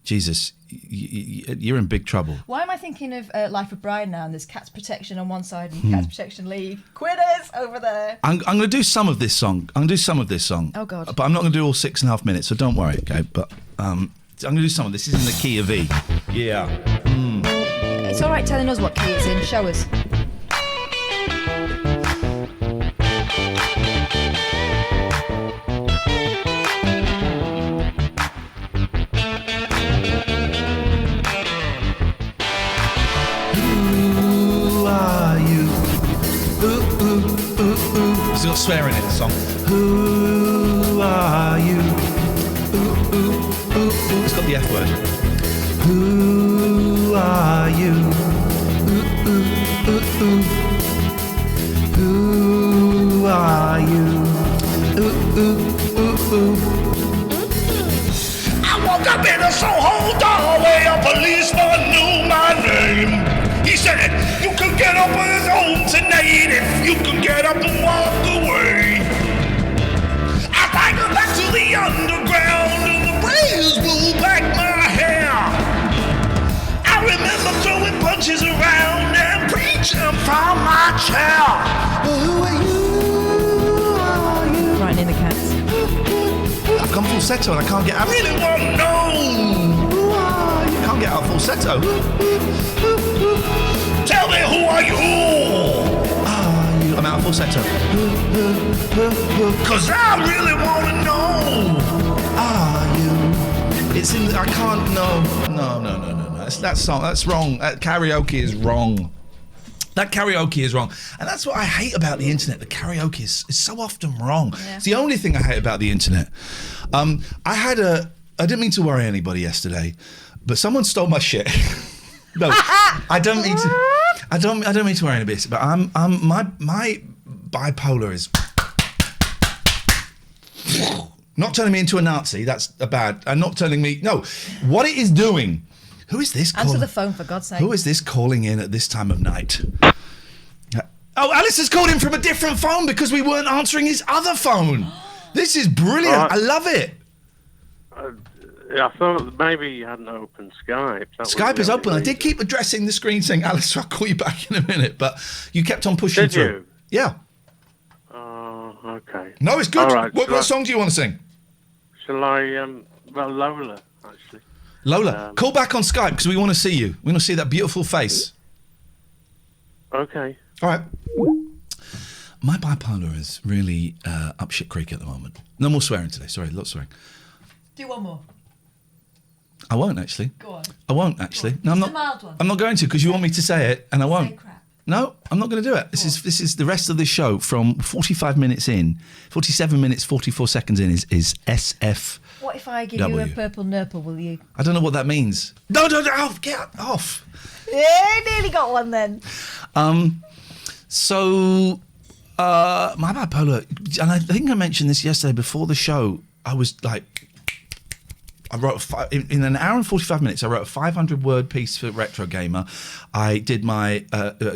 Jesus, you're in big trouble. Why am I thinking of Life of Brian now? And there's Cats Protection on one side and Cats Protection League. Quitters over there. I'm going to do some of this song. Oh, God. But I'm not going to do all 6.5 minutes, so don't worry, okay? But I'm going to do some of this. This is in the key of E. Yeah. It's all right telling us what key it's in. Show us. swearing in the song. Who are you? Ooh, ooh, ooh, ooh. It's got the F word. Who are you? Ooh, ooh, ooh, ooh. Who are you? Ooh, ooh, ooh, ooh. I woke up in a Soho doorway, a policeman knew my name. He said, you can get up on his own tonight if you can get up and walk away. I biked back to the underground and the breeze blew back my hair. I remember throwing punches around and preaching from my chair. Who are you? Right in the cats. I've gone falsetto and I can't get out. I really want to know. Who are you? Can't get out falsetto. Tell me, who are you? Are you? I'm out of falsetto. Cause I really want to know. Are you? It's in. I can't. No. That song. That's wrong. That karaoke is wrong. That karaoke is wrong. And that's what I hate about the internet. The karaoke is so often wrong. Yeah. It's the only thing I hate about the internet. I didn't mean to worry anybody yesterday, but someone stole my shit. No, I don't mean to. I don't mean to worry anybody, but my bipolar is not turning me into a Nazi. That's a bad. And not turning me. No, what it is doing. Who is this? Answer the phone, for God's sake. Who is this calling in at this time of night? Oh, Alistair's called in from a different phone because we weren't answering his other phone. This is brilliant. I love it. I thought maybe you hadn't opened Skype. Skype is open. I did keep addressing the screen saying, Alistair, I'll call you back in a minute, but you kept on pushing through. Did you? Yeah. Oh, okay. No, it's good. All right, what song do you want to sing? Shall I, well, Lola, actually. Lola, call back on Skype because we want to see you. We want to see that beautiful face. Okay. All right. My bipolar is really up shit creek at the moment. No more swearing today. Sorry, lots of swearing. Do one more. I won't actually. Go on. I won't actually. No, I'm Just not. a mild one. I'm not going to because you want me to say it, and I won't. Say crap. No, I'm not going to do it. This is the rest of this show from 45 minutes in, 47 minutes 44 seconds in is SF. What if I give you a purple nurple? Will you? I don't know what that means. No, get off. Yeah, nearly got one then. So my bipolar, and I think I mentioned this yesterday before the show. I was like, I wrote in an hour and 45 minutes. I wrote a 500-word piece for Retro Gamer. I did my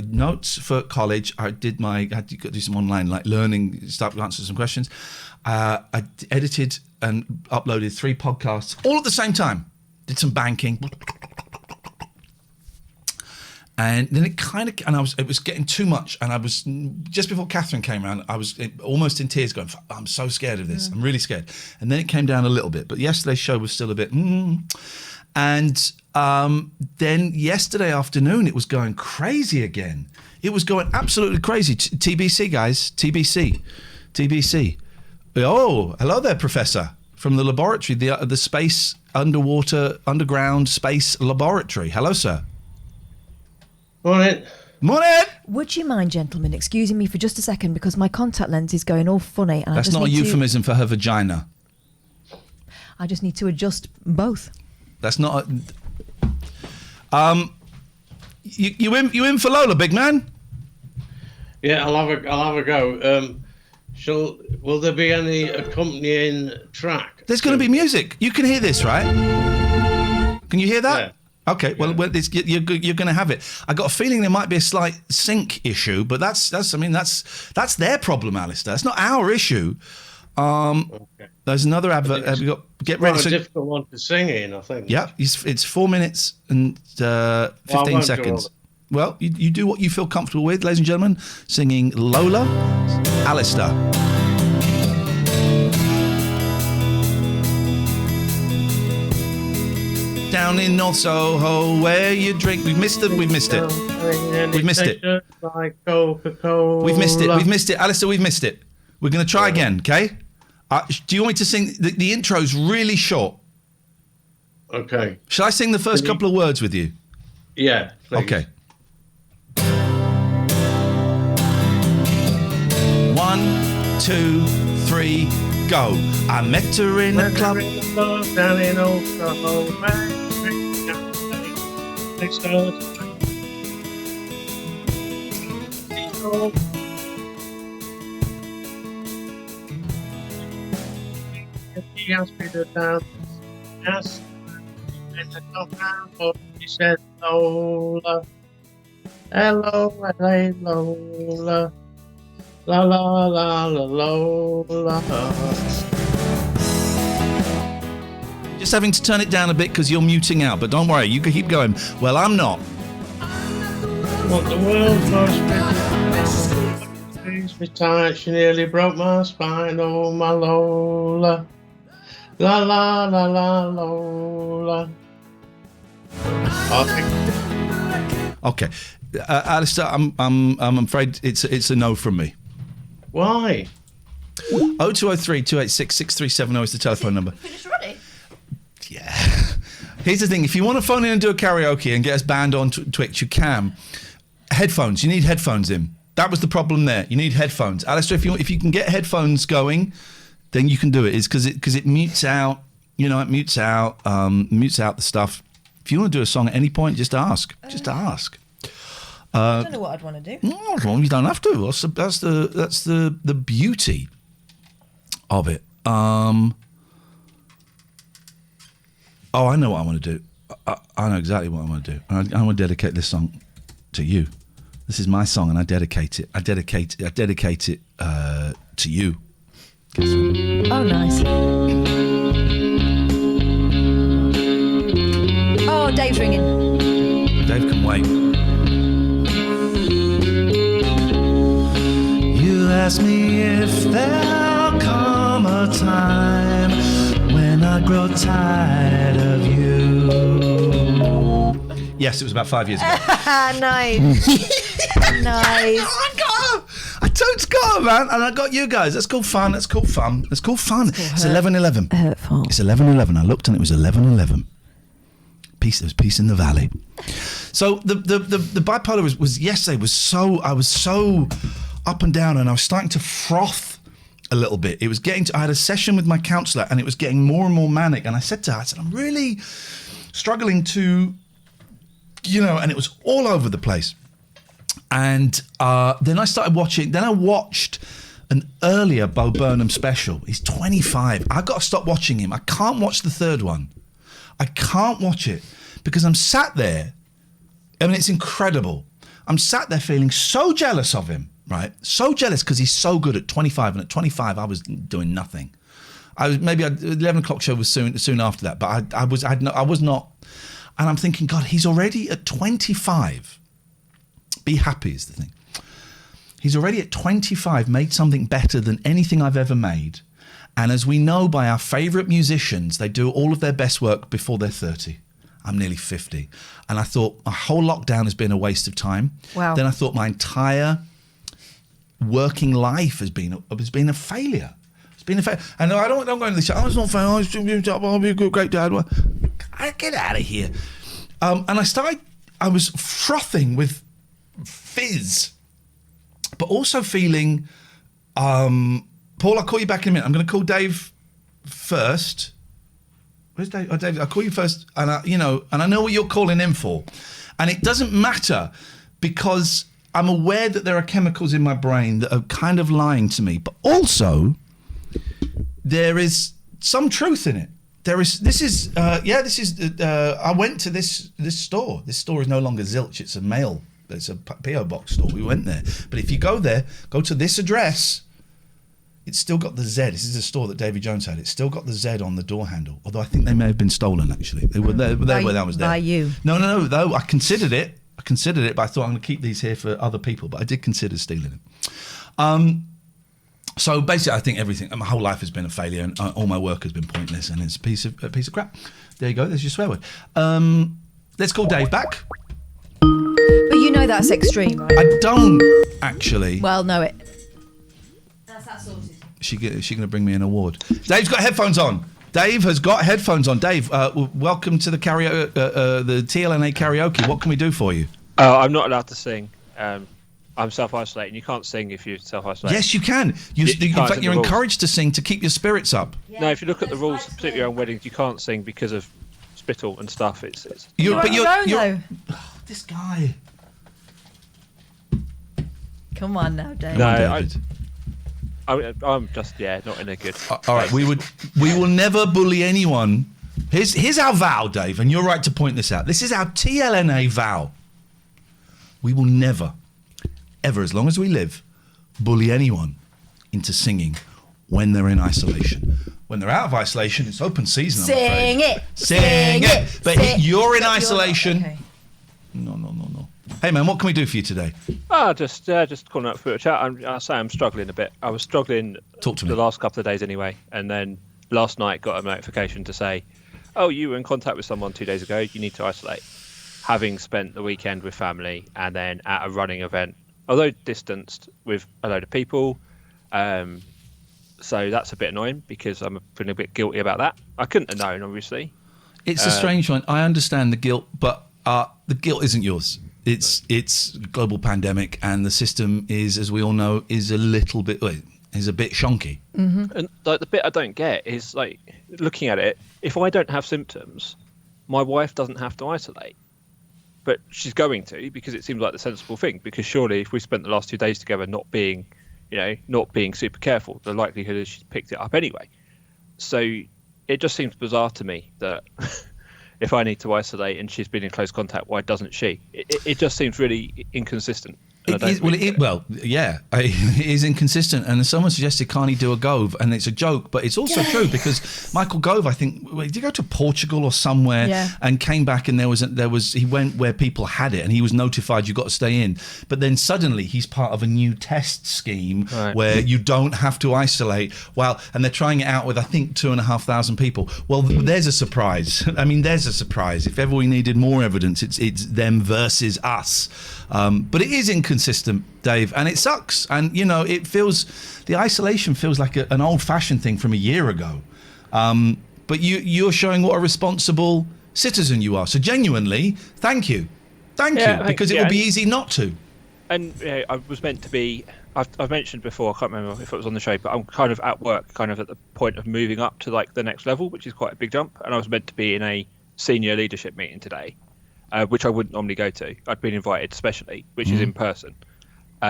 notes for college. I had to do some online learning stuff, answer some questions. I edited and uploaded 3 podcasts all at the same time. Did some banking. And then it was getting too much. And I was, just before Katherine came around, I was almost in tears going, I'm so scared of this. I'm really scared. And then it came down a little bit. But yesterday's show was still a bit, And then yesterday afternoon, it was going crazy again. It was going absolutely crazy. TBC, guys. TBC. Oh, hello there, Professor. From the laboratory, the space underground space laboratory. Hello, sir. Morning. Would you mind, gentlemen, excusing me for just a second because my contact lens is going all funny. And That's not a euphemism for her vagina. I just need to adjust both. That's not. You in for Lola, big man? Yeah, I'll have a go. Will there be any accompanying track? There's going to be music. You can hear this, right? Can you hear that? Yeah. Okay, well, you're going to have it. I got a feeling there might be a slight sync issue, but that's their problem, Alistair. That's not our issue. Okay. There's another advert. Have you got get ready? It's a difficult one to sing in, I think. Yeah, it's 4 minutes and 15 seconds. Well, you do what you feel comfortable with, ladies and gentlemen. Singing Lola, Alistair. Down in North Soho, where you drink. We've missed it. We've missed it. We've missed it. Like Coca-Cola. We've missed it. We've missed it. Alistair, we've missed it. We're going to try again, okay? Do you want me to sing? The intro's really short. Okay. Shall I sing the first couple of words with you? Yeah, please. Okay. 1, 2, 3, go. I met her in a club. Down in Oklahoma. She asked me to dance. Yes. And I come out, but she said, Lola. Hello, Lola. La la la la Lola. Just having to turn it down a bit because you're muting out, but don't worry, you can keep going. Well, I'm not. Want the world most please be tight. She nearly broke my spine. Oh, my Lola. La la la la Lola. Okay, Alistair, I'm afraid it's a no from me. Why? 0203 286 6370 is the telephone number. Finished already? Yeah. Here's the thing: if you want to phone in and do a karaoke and get us banned on Twitch, you can. Headphones. You need headphones in. That was the problem there. You need headphones. Alistair, if you can get headphones going, then you can do it. Is because it mutes out. You know, it mutes out the stuff. If you want to do a song at any point, just ask. Just ask. I don't know what I'd want to do. No, you don't have to. That's the beauty of it. Oh, I know what I want to do. I know exactly what I want to do. I want to dedicate this song to you. This is my song, and I dedicate it. I dedicate it to you. Oh, nice. Oh, Dave's ringing. Dave can wait. You ask me if there'll come a time when I grow tired of you. Yes, it was about 5 years ago. Nice. Nice. I totes got her, man, and I got you guys. That's called fun. It's 11:11. Hurtful. It's 11:11. I looked and it was 11:11. Peace. There was peace in the valley. So the bipolar was yesterday. I was so up and down, and I was starting to froth a little bit. It was getting to. I had a session with my counsellor, and it was getting more and more manic. And I said to her, I'm really struggling to, and it was all over the place. And then I started watching. Then I watched an earlier Bo Burnham special. He's 25. I got to stop watching him. I can't watch the third one. I can't watch it because I'm sat there. I mean, it's incredible. I'm sat there feeling so jealous of him, right? So jealous because he's so good at 25, and at 25 I was doing nothing. Maybe 11 o'clock show was soon after that, but I was not. And I'm thinking, God, he's already at 25. Be happy is the thing. He's already at 25 made something better than anything I've ever made. And as we know by our favourite musicians, they do all of their best work before they're 30. I'm nearly 50. And I thought my whole lockdown has been a waste of time. Wow. Then I thought my entire working life has been a failure. It's been a failure. And I don't go into the show. Oh, it's not fair. I'll be a great dad. Get out of here. And I was frothing with fizz, but also feeling... Paul, I'll call you back in a minute. I'm going to call Dave first. Where's Dave? Oh, Dave, I'll call you first. And I know what you're calling in for. And it doesn't matter because I'm aware that there are chemicals in my brain that are kind of lying to me. But also, there is some truth in it. I went to this store. This store is no longer Zilch. It's a mail. It's a P.O. box store. We went there. But if you go there, go to this address... It's still got the Z. This is a store that Davy Jones had. It's still got the Z on the door handle. Although I think they may have been stolen, actually. They were there when I was there. By you? No. Though I considered it, but I thought I'm going to keep these here for other people. But I did consider stealing them. So basically, I think my whole life has been a failure, and all my work has been pointless, and it's a piece of crap. There you go. There's your swear word. Let's call Dave back. But you know that's extreme, right? I don't actually. Well, know it. That's that sorted. Is she going to bring me an award? Dave's got headphones on. Dave has got headphones on. Dave, welcome to the TLNA karaoke. What can we do for you? Oh, I'm not allowed to sing. I'm self-isolating. You can't sing if you self-isolate. Yes, you can. In fact, you're rules. encouraged to sing to keep your spirits up. No, if you look at the rules, particularly around weddings, you can't sing because of spittle and stuff. It's You're though. this guy. Come on now, Dave. No, I'm just not in a good. All right, we will never bully anyone. Here's our vow, Dave, and you're right to point this out. This is our TLNA vow. We will never, ever, as long as we live, bully anyone into singing when they're in isolation. When they're out of isolation, it's open season. Sing it. Sing it. But you're in But isolation. okay. No. Hey man, what can we do for you today? Just calling up for a chat. I'm struggling a bit. I was struggling the last couple of days anyway, and then last night got a notification to say, "Oh, you were in contact with someone 2 days ago. You need to isolate." Having spent the weekend with family and then at a running event, although distanced with a load of people, so that's a bit annoying because I'm feeling a bit guilty about that. I couldn't have known, obviously. It's a strange one. I understand the guilt, but the guilt isn't yours. It's a global pandemic, and the system is, as we all know, is a bit shonky. Mm-hmm. And like the bit I don't get is like looking at it. If I don't have symptoms, my wife doesn't have to isolate, but she's going to because it seems like the sensible thing. Because surely, if we spent the last 2 days together not being super careful, the likelihood is she's picked it up anyway. So it just seems bizarre to me that. If I need to isolate and she's been in close contact, why doesn't she? It just seems really inconsistent. It is inconsistent. And as someone suggested, can't he do a Gove? And it's a joke, but it's also true because Michael Gove, I think, did he go to Portugal or somewhere and came back and he went where people had it and he was notified you got to stay in. But then suddenly he's part of a new test scheme where you don't have to isolate. And they're trying it out with, I think, 2,500 people. Well, there's a surprise. I mean, there's a surprise. If ever we needed more evidence, it's them versus us. But it is inconsistent, Dave, and it sucks. And, the isolation feels like an old-fashioned thing from a year ago. But you're showing what a responsible citizen you are. So genuinely, thank you. Thank you, because it would be easy not to. And I was meant to be, I've mentioned before, I can't remember if it was on the show, but I'm kind of at work, kind of at the point of moving up to like the next level, which is quite a big jump. And I was meant to be in a senior leadership meeting today. Which I wouldn't normally go to. I'd been invited specially, which is in person,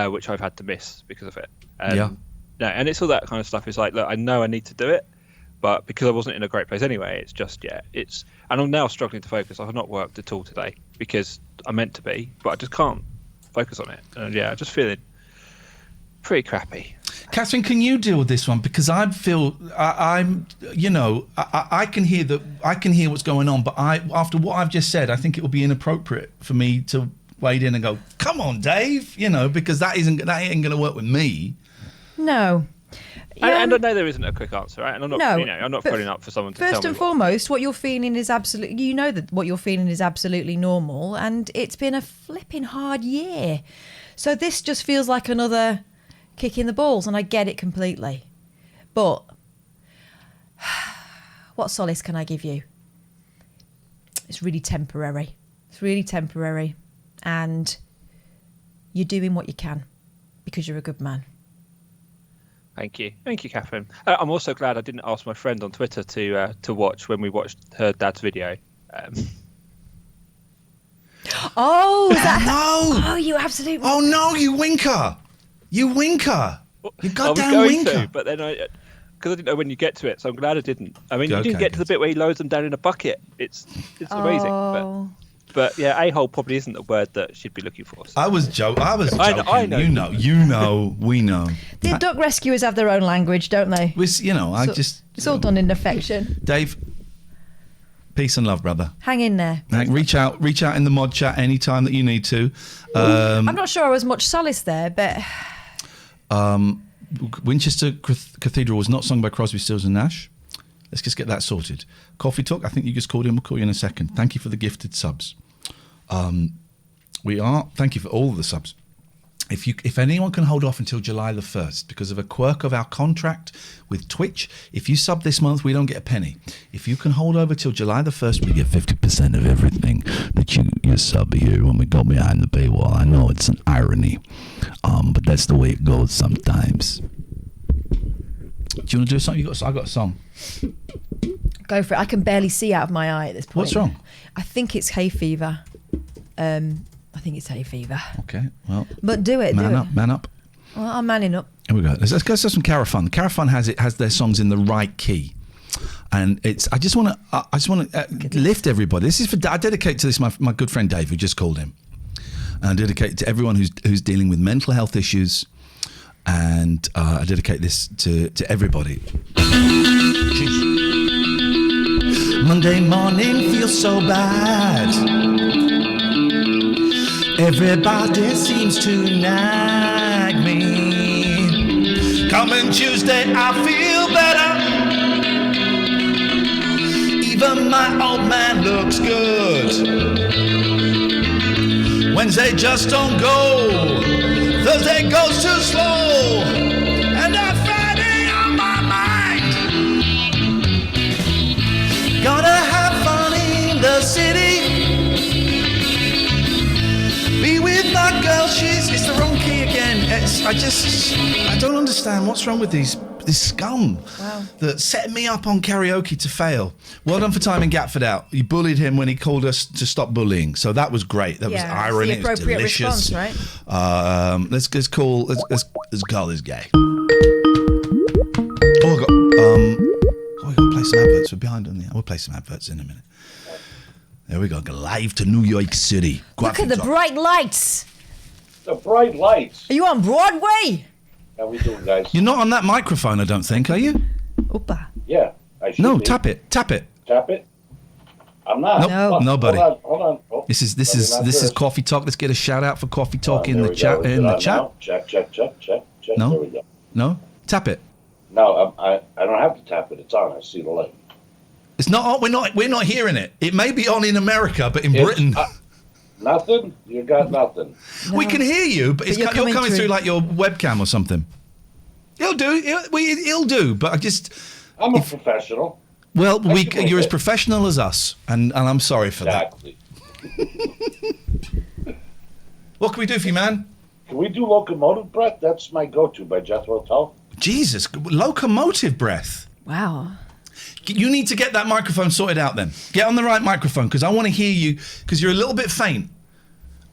which I've had to miss because of it. No, and it's all that kind of stuff. It's like, look, I know I need to do it, but because I wasn't in a great place anyway, it's just, and I'm now struggling to focus. I've not worked at all today because I meant to be, but I just can't focus on it. And I'm just feeling pretty crappy. Catherine, can you deal with this one? Because I feel I can hear what's going on, but after what I've just said, I think it would be inappropriate for me to wade in and go, "Come on, Dave," because that ain't going to work with me. No. And I know there isn't a quick answer, right? And I'm not, I'm not putting up for someone to tell me. First and foremost, what you're feeling is absolutely, that what you're feeling is absolutely normal, and it's been a flipping hard year. So this just feels like another kick in the balls, and I get it completely. But what solace can I give you? It's really temporary. And you're doing what you can because you're a good man. Thank you, Catherine. I'm also glad I didn't ask my friend on Twitter to watch when we watched her dad's video. No! Oh, you absolutely! Oh no, you winker! You goddamn winker! But then because I didn't know when you get to it, so I'm glad I didn't. I mean, you didn't get to the bit where he lowers them down in a bucket. It's amazing. But yeah, a-hole probably isn't the word that she'd be looking for. So. I was joking. I know. You know. We know. The duck rescuers have their own language, don't they? It's all done in affection. Dave, peace and love, brother. Hang in there. Reach out in the mod chat anytime that you need to. I'm not sure I was much solace there, but... Winchester Cathedral was not sung by Crosby, Stills and Nash. Let's just get that sorted. Coffee Talk, I think you just called in. We'll call you in a second. Thank you for the gifted subs. Thank you for all of the subs. If anyone can hold off until July the 1st, because of a quirk of our contract with Twitch, if you sub this month, we don't get a penny. If you can hold over till July the 1st, we get 50% of everything that you sub here when we go behind the paywall. I know it's an irony, but that's the way it goes sometimes. Do you want to do something? I got a song. Go for it. I can barely see out of my eye at this point. What's wrong? I think it's hay fever. I think it's hay fever. Okay, well. But do it. Man up. Well, I'm manning up. Here we go. Let's go to some Carafun. Carafun has their songs in the right key, and it's. I just want to lift everybody. This is I dedicate to this my good friend Dave, who just called him, and I dedicate it to everyone who's dealing with mental health issues, and I dedicate this to everybody. Monday morning feels so bad. Everybody seems to nag me. Coming Tuesday, I feel better. Even my old man looks good. Wednesday just don't go. Thursday goes too slow. And on Friday on my mind. Gonna have fun in the city. Be with my girl, it's the wrong key again. I don't understand what's wrong with this scum that set me up on karaoke to fail. Well done for timing Gatford out. You bullied him when he called us to stop bullying, so that was great. That was irony. It's the appropriate response, right? Let's call this guy. We gotta play some adverts. We're behind on the. We'll play some adverts in a minute. There we go. Live to New York City. Look at the bright lights. The bright lights. Are you on Broadway? How we doing, guys? You're not on that microphone, I don't think, are you? Opa. Yeah, I should No, be. tap it. Tap it? I'm not. Nope. No. Nobody. Hold on. Oh, This is Coffee Talk. Let's get a shout out for Coffee Talk in there the we chat. go. In the Now. chat. Check. No? There we go. No. Tap it. No, I don't have to tap it. It's on. I see the light. It's not on. We're not hearing it. It may be on in America, but in Britain. Nothing? You got nothing. We can hear you, but you're coming through like your webcam or something. He'll do. He'll do. But I'm a professional. Well, you're as professional as us, and I'm sorry for that. What can we do for you, man? Can we do Locomotive Breath? That's my go-to by Jethro Tull. Jesus, Locomotive Breath. Wow. You need to get that microphone sorted out then. Get on the right microphone, because I want to hear you, because you're a little bit faint.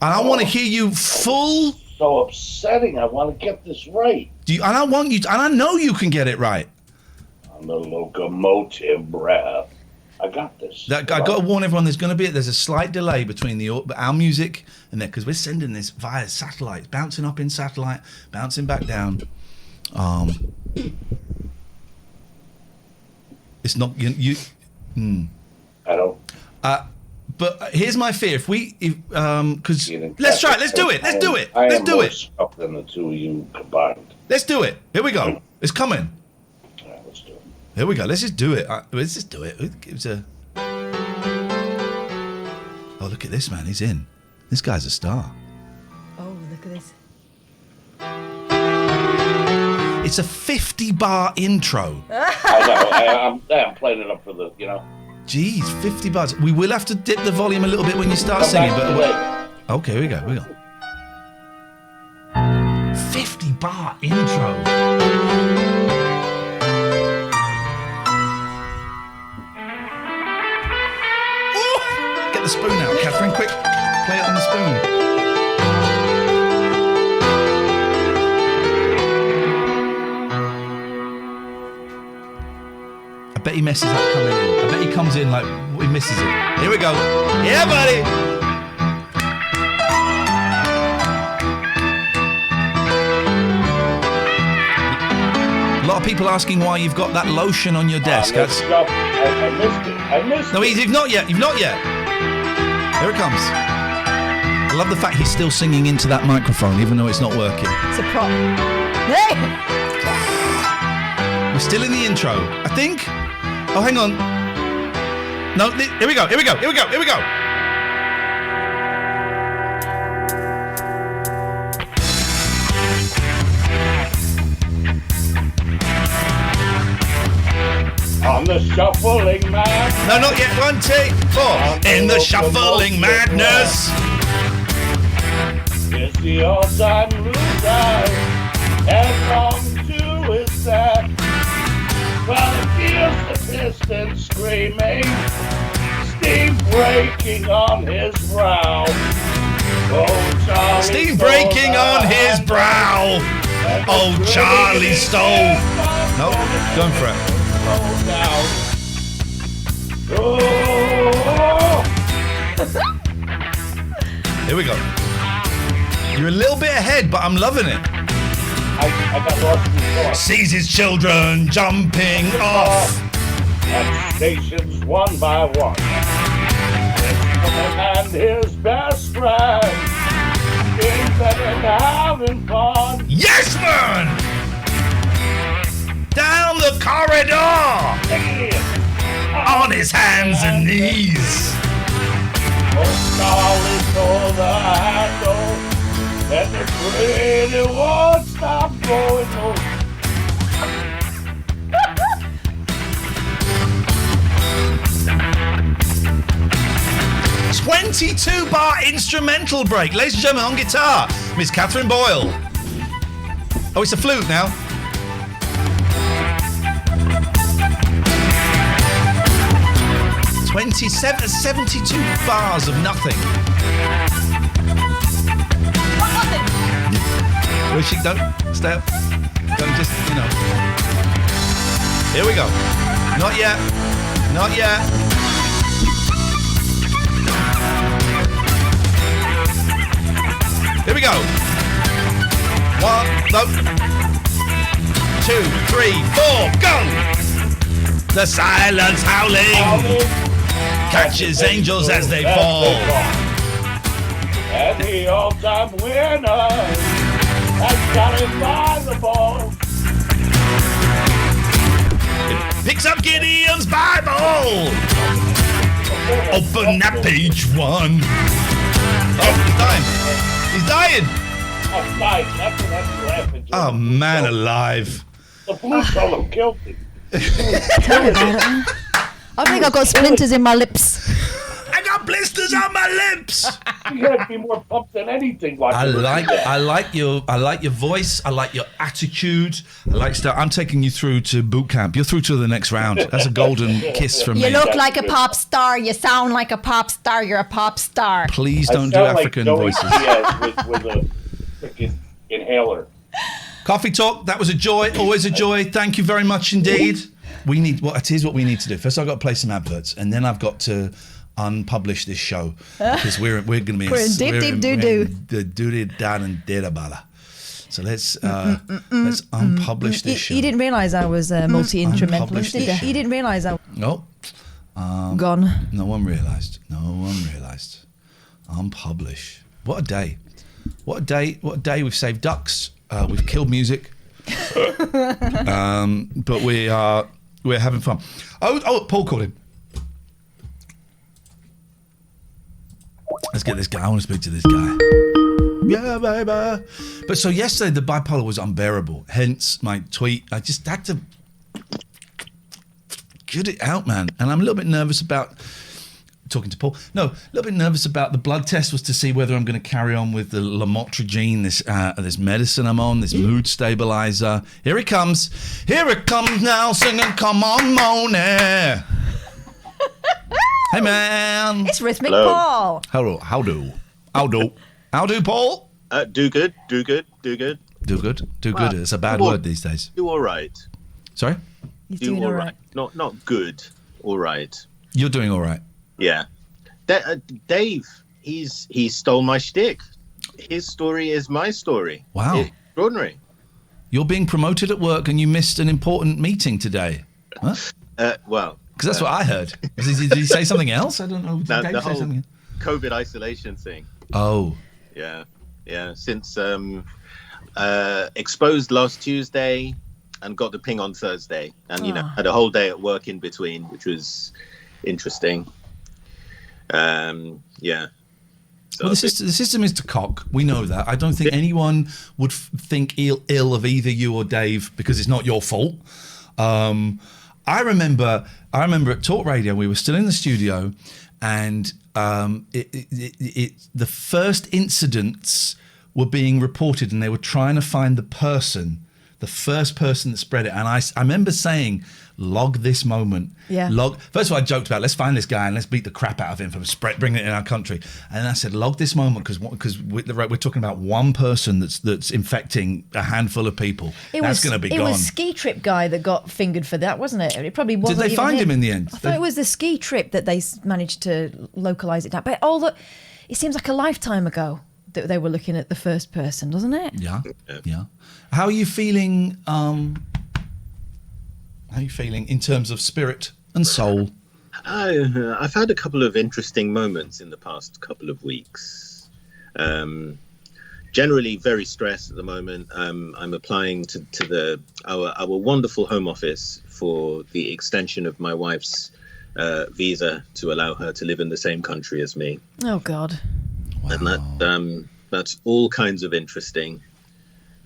And I want to hear you full. So upsetting. I want to get this right. And I want you to, and I know you can get it right. On the Locomotive Breath. I got this. I got to warn everyone, there's a slight delay between our music and that, because we're sending this via satellite, bouncing up in satellite, bouncing back down. It's not you. I don't. But here's my fear: because let's try it. Let's do it. Let's do it. Let's do it. Up than the two of you combined. Let's do it. Here we go. It's coming. All right, let's do it. Here we go. Let's just do it. Let's just do it. It's a. Oh, look at this man. He's in. This guy's a star. Oh, look at this. It's a 50-bar intro. I know. I'm playing it up for the, Jeez, 50 bars. We will have to dip the volume a little bit when you start singing. Okay, here we go. 50-bar intro. Ooh! Get the spoon out, Catherine. Quick. Play it on the spoon. I bet he messes up coming in. I bet he comes in like he misses it. Here we go. Yeah, buddy. A lot of people asking why you've got that lotion on your desk. I missed it. No, you've not yet. You've not yet. Here it comes. I love the fact he's still singing into that microphone, even though it's not working. It's a prop. Hey! We're still in the intro, I think. Oh, hang on. No, here we go. the shuffling man. No, not yet. 1, 2, 4. In the shuffling madness. It's the all-time loser, headlong to his death. Well, it feels the piston screaming, steam breaking on his brow. Oh, Charlie Steam breaking on his brow. Oh, Charlie stole. Nope, going for it. Here we go. You're a little bit ahead, but I'm loving it. I got lost before. Sees his children jumping off. At stations one by one. And his best friend in bed and having fun. Yes, man! Down the corridor! On his hands and knees. Oh, Charlie stole the handle. And the train it won't stop going on. 22-bar instrumental break. Ladies and gentlemen, on guitar, Miss Katherine Boyle. Oh, it's a flute now. '72 bars of nothing. Rishi, don't stay up. Don't just, you know. Here we go. Not yet. Not yet. Here we go. 1, no. 2, 3, 4, go! The silence howling catches angels as they fall. And the all-time winner has got it by the ball. Picks up Gideon's Bible. Open that page 1. Oh, he's dying. He's dying. I'm dying. That's what I'm laughing. Oh, man alive. The blue color killed me. Tell me about it. I think I've got splinters in my lips. I got blisters on my lips. You gotta be more pumped than anything. I like your voice. I like your attitude. I like stuff. I'm taking you through to boot camp. You're through to the next round. That's a golden kiss from me. You look like a pop star. You sound like a pop star. You're a pop star. Please don't do African voices. With a freaking inhaler. Coffee talk. That was a joy. Always a joy. Thank you very much indeed. Here's what we need to do. First, I've got to play some adverts, and then I've got to unpublish this show because we're going to be in deep doo-doo. The doo down and data. So let's unpublish this show. You didn't realise I was multi-instrumentalist, did you? You didn't realise I... Nope. Gone. No one realised. Unpublish. What a day. What a day we've saved ducks. We've killed music. But we're having fun. Oh, Paul called him. Let's get this guy. I want to speak to this guy. Yeah, baby. But so yesterday, the bipolar was unbearable. Hence my tweet. I just had to get it out, man. And I'm a little bit nervous about talking to Paul. No, a little bit nervous about the blood test was to see whether I'm going to carry on with the lamotrigine, this medicine I'm on, this mood stabilizer. Here it comes. Here it comes now, singing, come on, Moni. Hey, man. It's Rhythmic Hello. Paul. Hello. How do, Paul? Do good. Do good. Well, It's a bad do all- word these days. Do all right. Sorry? He's Do doing all all right. Not good. All right. You're doing all right. Yeah. Dave, he stole my shtick. His story is my story. Wow. It's extraordinary. You're being promoted at work and you missed an important meeting today. Huh? Well, because that's what I heard. Did he say something else? I don't know. Did the Dave say whole something? COVID isolation thing. Oh. Yeah. Since exposed last Tuesday and got the ping on Thursday, and had a whole day at work in between, which was interesting. Yeah. So Well, the system is to cock. We know that. I don't think anyone would think ill of either you or Dave because it's not your fault. I remember at Talk Radio, we were still in the studio, and the first incidents were being reported, and they were trying to find the first person that spread it. And I remember saying, log this moment. Yeah. First of all, I joked about, let's find this guy and let's beat the crap out of him for bringing it in our country. And I said, log this moment because we're talking about one person that's infecting a handful of people. That's going to be gone. It was Ski Trip guy that got fingered for that, wasn't it? It probably wasn't. Did they find him in the end? I thought it was the Ski Trip that they managed to localise it down. But it seems like a lifetime ago that they were looking at the first person, doesn't it? Yeah. How are you feeling? How are you feeling in terms of spirit and soul? I've had a couple of interesting moments in the past couple of weeks. Generally very stressed at the moment. I'm applying to our wonderful Home Office for the extension of my wife's visa to allow her to live in the same country as me. Oh God! Wow. And that's all kinds of interesting.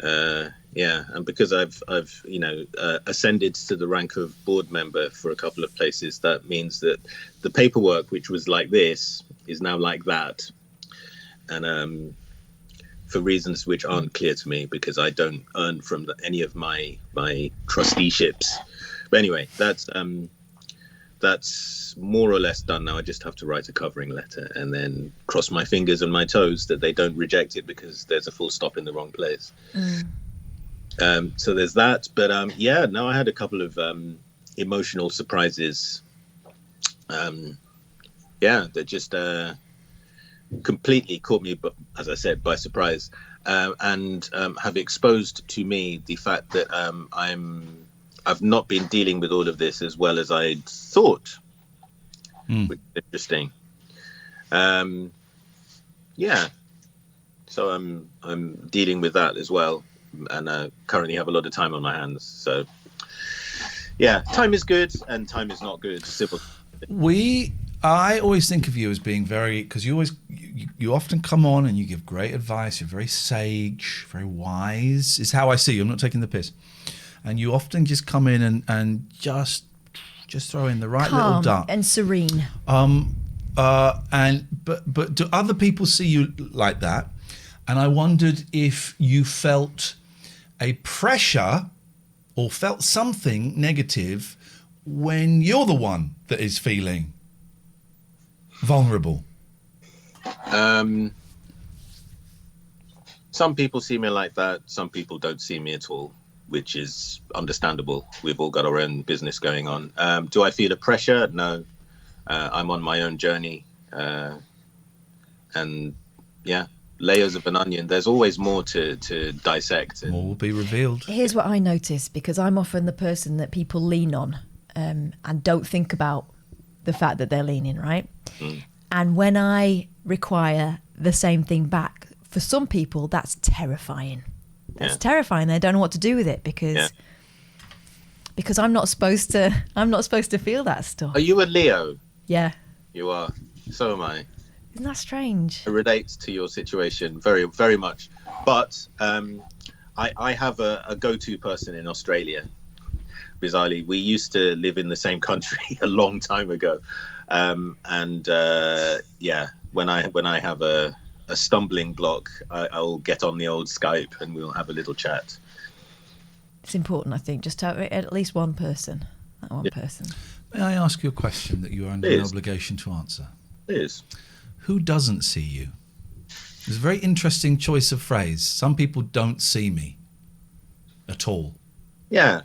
And because I've ascended to the rank of board member for a couple of places, that means that the paperwork, which was like this, is now like that, and for reasons which aren't clear to me because I don't earn from any of my trusteeships. But anyway, that's more or less done now. I just have to write a covering letter and then cross my fingers and my toes that they don't reject it because there's a full stop in the wrong place. So there's that. But I had a couple of emotional surprises. That just completely caught me, as I said, by surprise, and have exposed to me the fact that I've not been dealing with all of this as well as I'd thought, which is interesting. So I'm dealing with that as well, and currently have a lot of time on my hands. So time is good and time is not good. Simple. I always think of you as being very, because you often come on and you give great advice. You're very sage, very wise, is how I see you. I'm not taking the piss. And you often just come in and just throw in the right Calm little dart. and serene. But do other people see you like that? And I wondered if you felt a pressure or felt something negative when you're the one that is feeling vulnerable. Some people see me like that. Some people don't see me at all, which is understandable. We've all got our own business going on. Do I feel a pressure? No. I'm on my own journey. Layers of an onion. There's always more to dissect. More will be revealed. Here's what I notice, because I'm often the person that people lean on and don't think about the fact that they're leaning, right? And when I require the same thing back, for some people, that's terrifying. That's terrifying. They don't know what to do with it because I'm not supposed to feel that stuff. Are you a Leo? Yeah. You are. So am I. Isn't that strange? It relates to your situation very, very much. But I have a go-to person in Australia. Bizarrely, we used to live in the same country a long time ago. When I have a stumbling block, I'll get on the old Skype and we'll have a little chat. It's important, I think, just to have at least one person. That one person. May I ask you a question that you are under an obligation to answer? Please. Who doesn't see you? It's a very interesting choice of phrase. Some people don't see me at all. Yeah.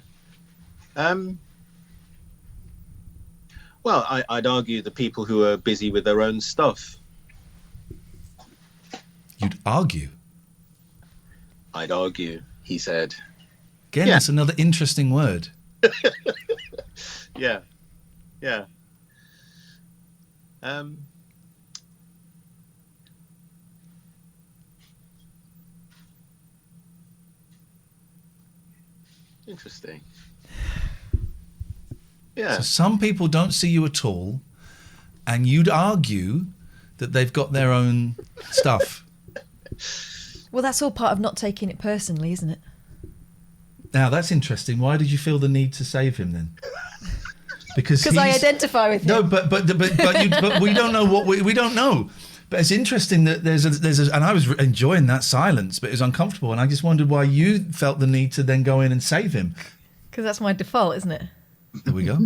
Well, I'd argue the people who are busy with their own stuff. You'd argue? I'd argue, he said. Again, that's another interesting word. Yeah. Interesting. Yeah. So some people don't see you at all, and you'd argue that they've got their own stuff. Well, that's all part of not taking it personally, isn't it? Now, that's interesting. Why did you feel the need to save him then? because I identify with him. No, but we don't know what we don't know. But it's interesting that there's a, and I was enjoying that silence, but it was uncomfortable, and I just wondered why you felt the need to then go in and save him. Because that's my default, isn't it? There we go.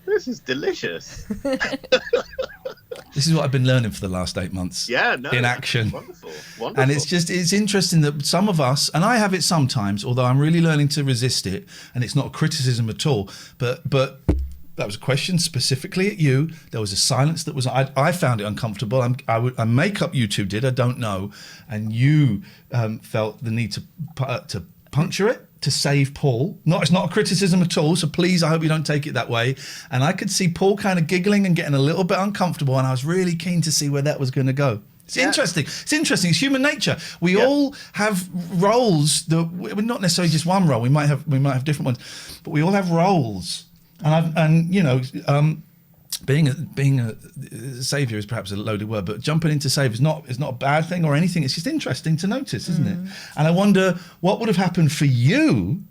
This is delicious. This is what I've been learning for the last 8 months. Yeah, no, in action. Wonderful, wonderful. And it's interesting that some of us, and I have it sometimes, although I'm really learning to resist it, and it's not a criticism at all, but that was a question specifically at you. There was a silence that was, I found it uncomfortable. I make up you two did, I don't know. And you felt the need to puncture it, to save Paul. It's not a criticism at all, so please, I hope you don't take it that way. And I could see Paul kind of giggling and getting a little bit uncomfortable, and I was really keen to see where that was going to go. It's interesting. It's interesting. It's human nature. We all have roles that we're not necessarily just one role. We might have different ones, but we all have roles. And being a saviour is perhaps a loaded word, but jumping into save is not a bad thing or anything. It's just interesting to notice, isn't it? And I wonder what would have happened for you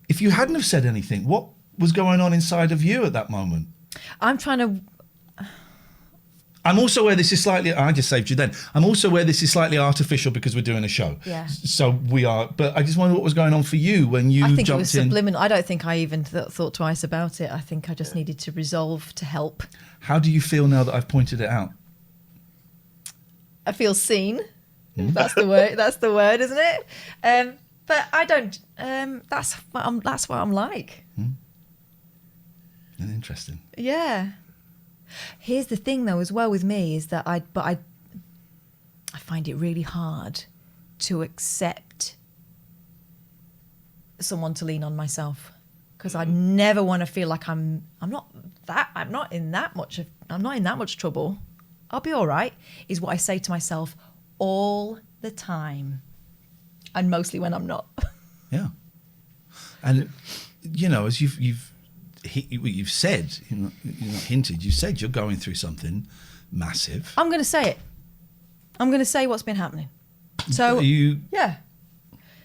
if you hadn't have said anything. What was going on inside of you at that moment? I'm also aware this is slightly, I just saved you then. I'm also aware this is slightly artificial because we're doing a show. Yeah. So we are, but I just wonder what was going on for you when you jumped in. I think it was subliminal. I don't think I even thought twice about it. I think I just needed to resolve to help. How do you feel now that I've pointed it out? I feel seen. That's the word. That's the word, isn't it? But I don't. That's what I'm like. Interesting. Yeah. Here's the thing, though, as well with me is that I find it really hard to accept someone to lean on myself, because I never want to feel like I'm not in that much trouble. I'll be all right, is what I say to myself all the time, and mostly when I'm not. Yeah. And as you've said, you're not hinted, you said you're going through something massive. I'm going to say it. I'm going to say what's been happening. So yeah,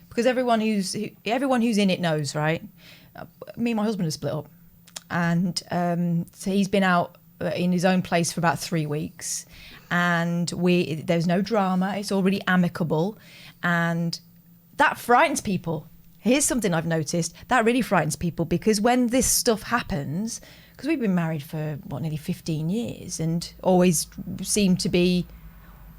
because everyone who's in it knows, right? Me and my husband have split up, and so he's been out in his own place for about 3 weeks, and there's no drama. It's already amicable, and that frightens people. Here's something I've noticed that really frightens people, because when this stuff happens, because we've been married for nearly 15 years and always seemed to be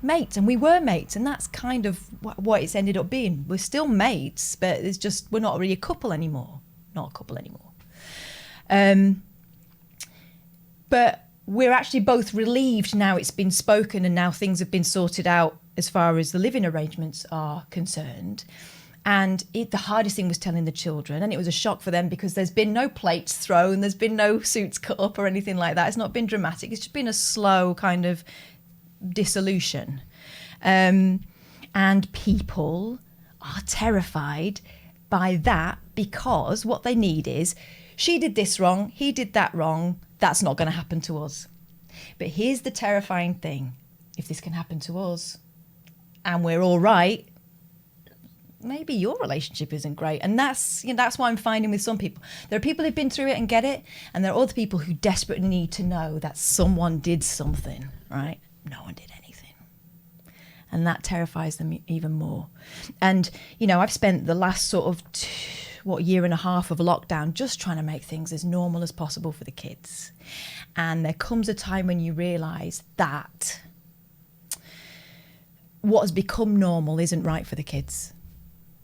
mates, and we were mates, and that's kind of what it's ended up being. We're still mates, but it's just we're not really a couple anymore. But we're actually both relieved now it's been spoken, and now things have been sorted out as far as the living arrangements are concerned. And the hardest thing was telling the children, and it was a shock for them because there's been no plates thrown, there's been no suits cut up or anything like that. It's not been dramatic. It's just been a slow kind of dissolution. And people are terrified by that, because what they need is, she did this wrong, he did that wrong, that's not going to happen to us. But here's the terrifying thing. If this can happen to us and we're all right, maybe your relationship isn't great. And that's what I'm finding with some people. There are people who've been through it and get it, and there are other people who desperately need to know that someone did something, right? No one did anything. And that terrifies them even more. And, I've spent the last sort of year and a half of lockdown just trying to make things as normal as possible for the kids. And there comes a time when you realise that what has become normal isn't right for the kids.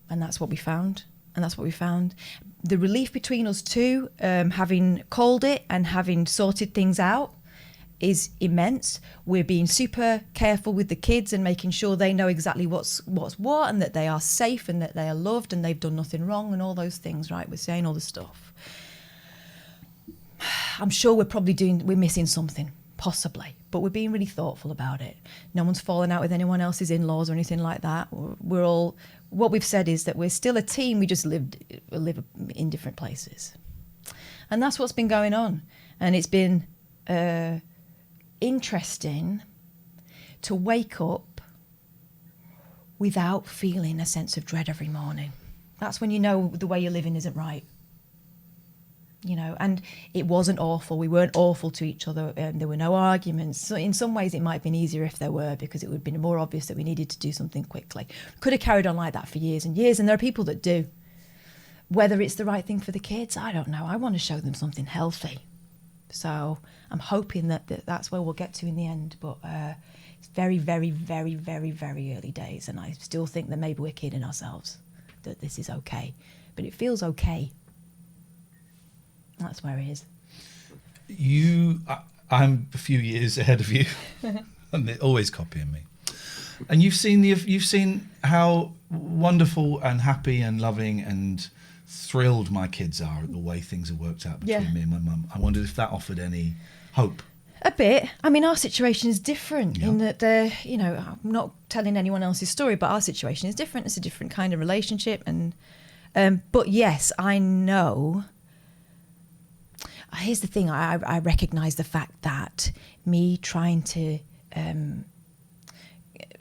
And that's what we found. The relief between us two, having called it and having sorted things out, is immense. We're being super careful with the kids and making sure they know exactly what's what, and that they are safe and that they are loved and they've done nothing wrong and all those things, right? We're saying all the stuff. I'm sure we're missing something, possibly, but we're being really thoughtful about it. No one's fallen out with anyone else's in-laws or anything like that. We're all, what we've said is that we're still a team, we just live in different places. And that's what's been going on. And it's been interesting to wake up without feeling a sense of dread every morning. That's when you know the way you're living isn't right. you know, and it wasn't awful. We weren't awful to each other, and there were no arguments. So in some ways, it might have been easier if there were, because it would have been more obvious that we needed to do something quickly. Could have carried on like that for years and years, and there are people that do. Whether it's the right thing for the kids, I don't know. I want to show them something healthy. So I'm hoping that's where we'll get to in the end. But it's very, very, very, very, very early days, and I still think that maybe we're kidding ourselves, that this is okay. But it feels okay. That's where it is. I'm a few years ahead of you, and they're always copying me. And you've seen how wonderful and happy and loving and thrilled my kids are at the way things have worked out between me and my mum. I wondered if that offered any hope. A bit. I mean, our situation is different in that they're, you know, I'm not telling anyone else's story, but our situation is different. It's a different kind of relationship, and but yes, I know. Here's the thing, I recognise the fact that me trying to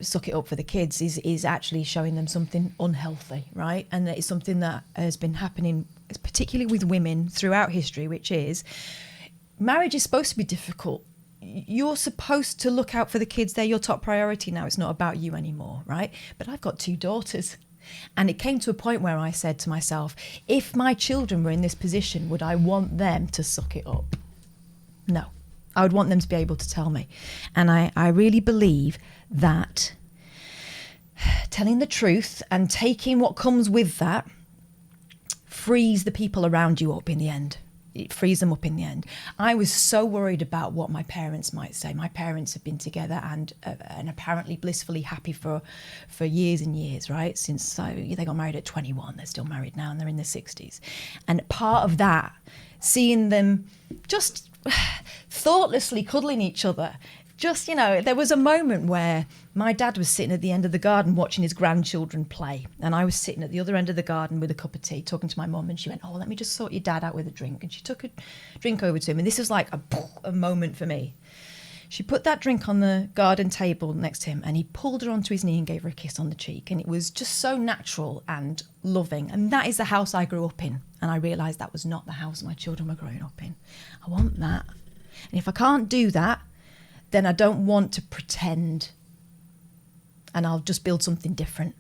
suck it up for the kids is actually showing them something unhealthy, right? And it's something that has been happening, particularly with women throughout history, which is marriage is supposed to be difficult. You're supposed to look out for the kids. They're your top priority now. It's not about you anymore, right? But I've got 2 daughters. And it came to a point where I said to myself, if my children were in this position, would I want them to suck it up? No. I would want them to be able to tell me. And I really believe that telling the truth and taking what comes with that frees the people around you up in the end. It frees them up in the end. I was so worried about what my parents might say. My parents have been together and apparently blissfully happy for years and years, right? Since they got married at 21, they're still married now and they're in their 60s. And part of that, seeing them just thoughtlessly cuddling each other, just, you know, there was a moment where my dad was sitting at the end of the garden watching his grandchildren play, and I was sitting at the other end of the garden with a cup of tea talking to my mum, and she went, oh, let me just sort your dad out with a drink. And she took a drink over to him, and this was like a moment for me. She put that drink on the garden table next to him, and he pulled her onto his knee and gave her a kiss on the cheek, and it was just so natural and loving. And that is the house I grew up in, and I realised that was not the house my children were growing up in. I want that. And if I can't do that, then I don't want to pretend, and I'll just build something different.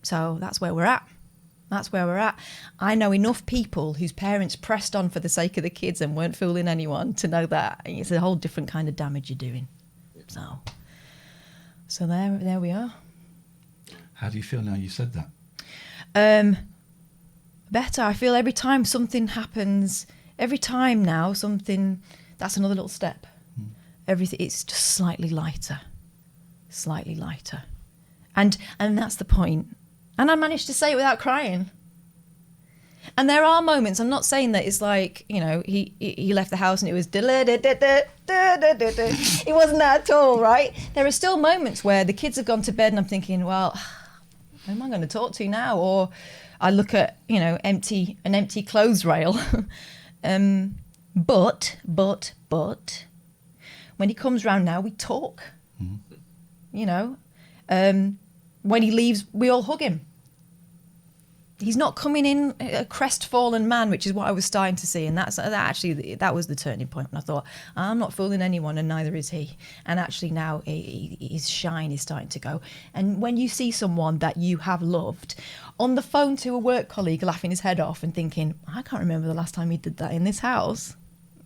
So that's where we're at. That's where we're at. I know enough people whose parents pressed on for the sake of the kids and weren't fooling anyone to know that it's a whole different kind of damage you're doing. So there we are. How do you feel now you said that? Better. I feel every time something happens, every time now something, that's another little step. Everything, it's just slightly lighter. And that's the point. And I managed to say it without crying. And there are moments, I'm not saying that it's like, you know, he left the house and it was it wasn't that at all, right? There are still moments where the kids have gone to bed and I'm thinking, well, who am I going to talk to now? Or I look at, you know, an empty clothes rail. But when he comes round now, we talk. You know, when he leaves, we all hug him. He's not coming in a crestfallen man, which is what I was starting to see. And that was the turning point when I thought, I'm not fooling anyone and neither is he. And actually now his shine is starting to go. And when you see someone that you have loved on the phone to a work colleague laughing his head off and thinking, I can't remember the last time he did that in this house.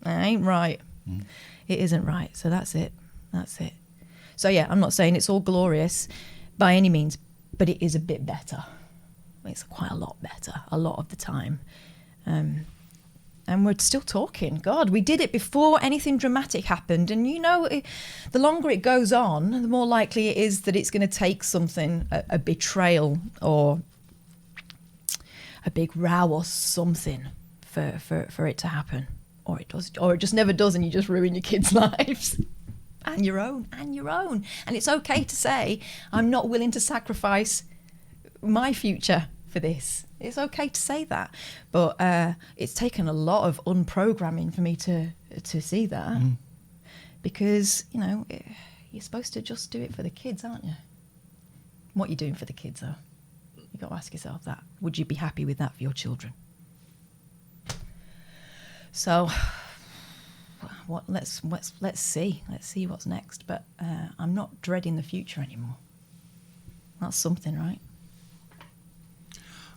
That ain't right. It isn't right. So that's it. So yeah, I'm not saying it's all glorious by any means, but it is a bit better. It's quite a lot better a lot of the time. And we're still talking. God, we did it before anything dramatic happened. And you know, the longer it goes on, the more likely it is that it's going to take something, a betrayal or a big row or something for it to happen. Or it does, or it just never does, and you just ruin your kids' lives. And your own. And it's okay to say, I'm not willing to sacrifice my future for this. It's okay to say that. But it's taken a lot of unprogramming for me to see that. Because, you know, you're supposed to just do it for the kids, aren't you? What you're doing for the kids, though. You've got to ask yourself that. Would you be happy with that for your children? So, let's see what's next. But I'm not dreading the future anymore. That's something, right?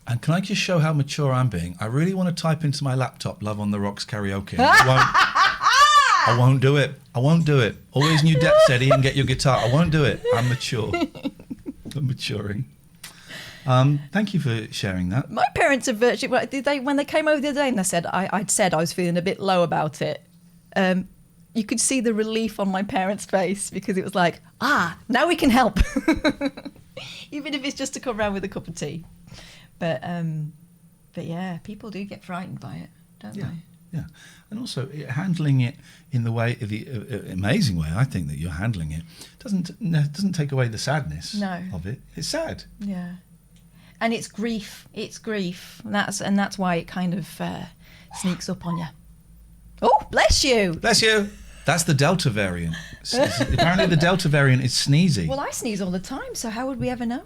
And can I just show how mature I'm being? I really want to type into my laptop "Love on the Rocks" karaoke. I won't do it. I won't do it. Always knew Depp said, "Ian, get your guitar." I won't do it. I'm mature. I'm maturing. Thank you for sharing that. My parents are virtually. When they came over the other day and they said I'd said I was feeling a bit low about it. You could see the relief on my parents' face because it was like, now we can help, even if it's just to come round with a cup of tea. But yeah, people do get frightened by it, don't they? Yeah, and also handling it in the way, the amazing way I think that you're handling it doesn't take away the sadness of it. It's sad. Yeah, and it's grief. It's grief, and that's why it kind of sneaks up on you. Oh, bless you! Bless you. That's the Delta variant. Apparently, the Delta variant is sneezy. Well, I sneeze all the time, so how would we ever know?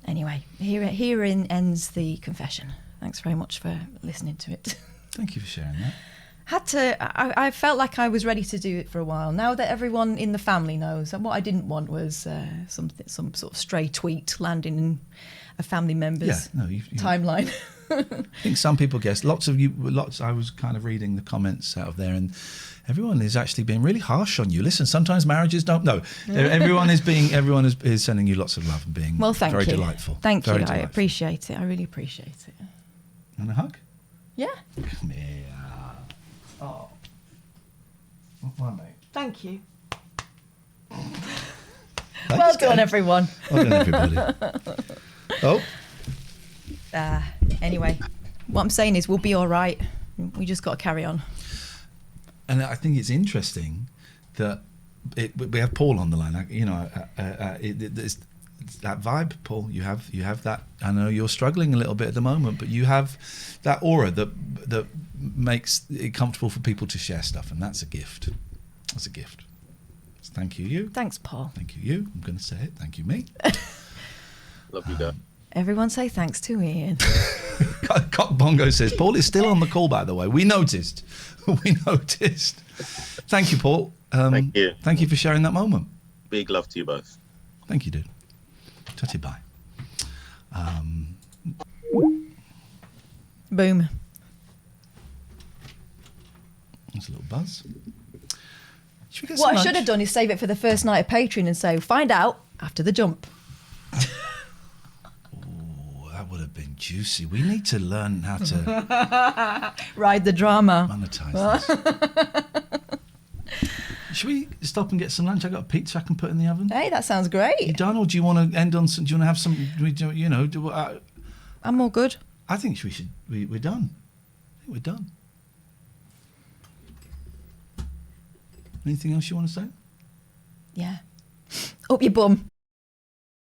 Anyway, herein ends the confession. Thanks very much for listening to it. Thank you for sharing that. I felt like I was ready to do it for a while. Now that everyone in the family knows, and what I didn't want was some sort of stray tweet landing in a family member's timeline. I think some people guessed. Lots. I was kind of reading the comments out of there, and everyone is actually being really harsh on you. Listen, sometimes marriages don't. No, everyone is sending you lots of love and being very delightful. Thank you. Delightful. I appreciate it. I really appreciate it. Want a hug? Yeah. Come here. Oh, my mate. Thank you. Well done, everyone. Well done, everybody. Oh. Anyway, what I'm saying is we'll be all right. We just got to carry on. And I think it's interesting that we have Paul on the line. It's that vibe, Paul. You have that. I know you're struggling a little bit at the moment, but you have that aura that makes it comfortable for people to share stuff, and that's a gift. That's a gift. So thank you. Thanks, Paul. Thank you. I'm going to say it. Thank you, me. Love you, guys. Everyone say thanks to Ian. Cock Bongo says, Paul is still on the call, by the way. We noticed. Thank you, Paul. Thank you. Thank you for sharing that moment. Big love to you both. Thank you, dude. Tatty bye. Boom. There's a little buzz. What I should have done is save it for the first night of Patreon and say, find out after the jump. That would have been juicy. We need to learn how to ride the drama. Monetize this. Should we stop and get some lunch? I got a pizza I can put in the oven. Hey, that sounds great. You done, or do you want to end on some? Do you want to have some? I'm all good. I think we should. We're done. I think we're done. Anything else you want to say? Yeah. Up your bum.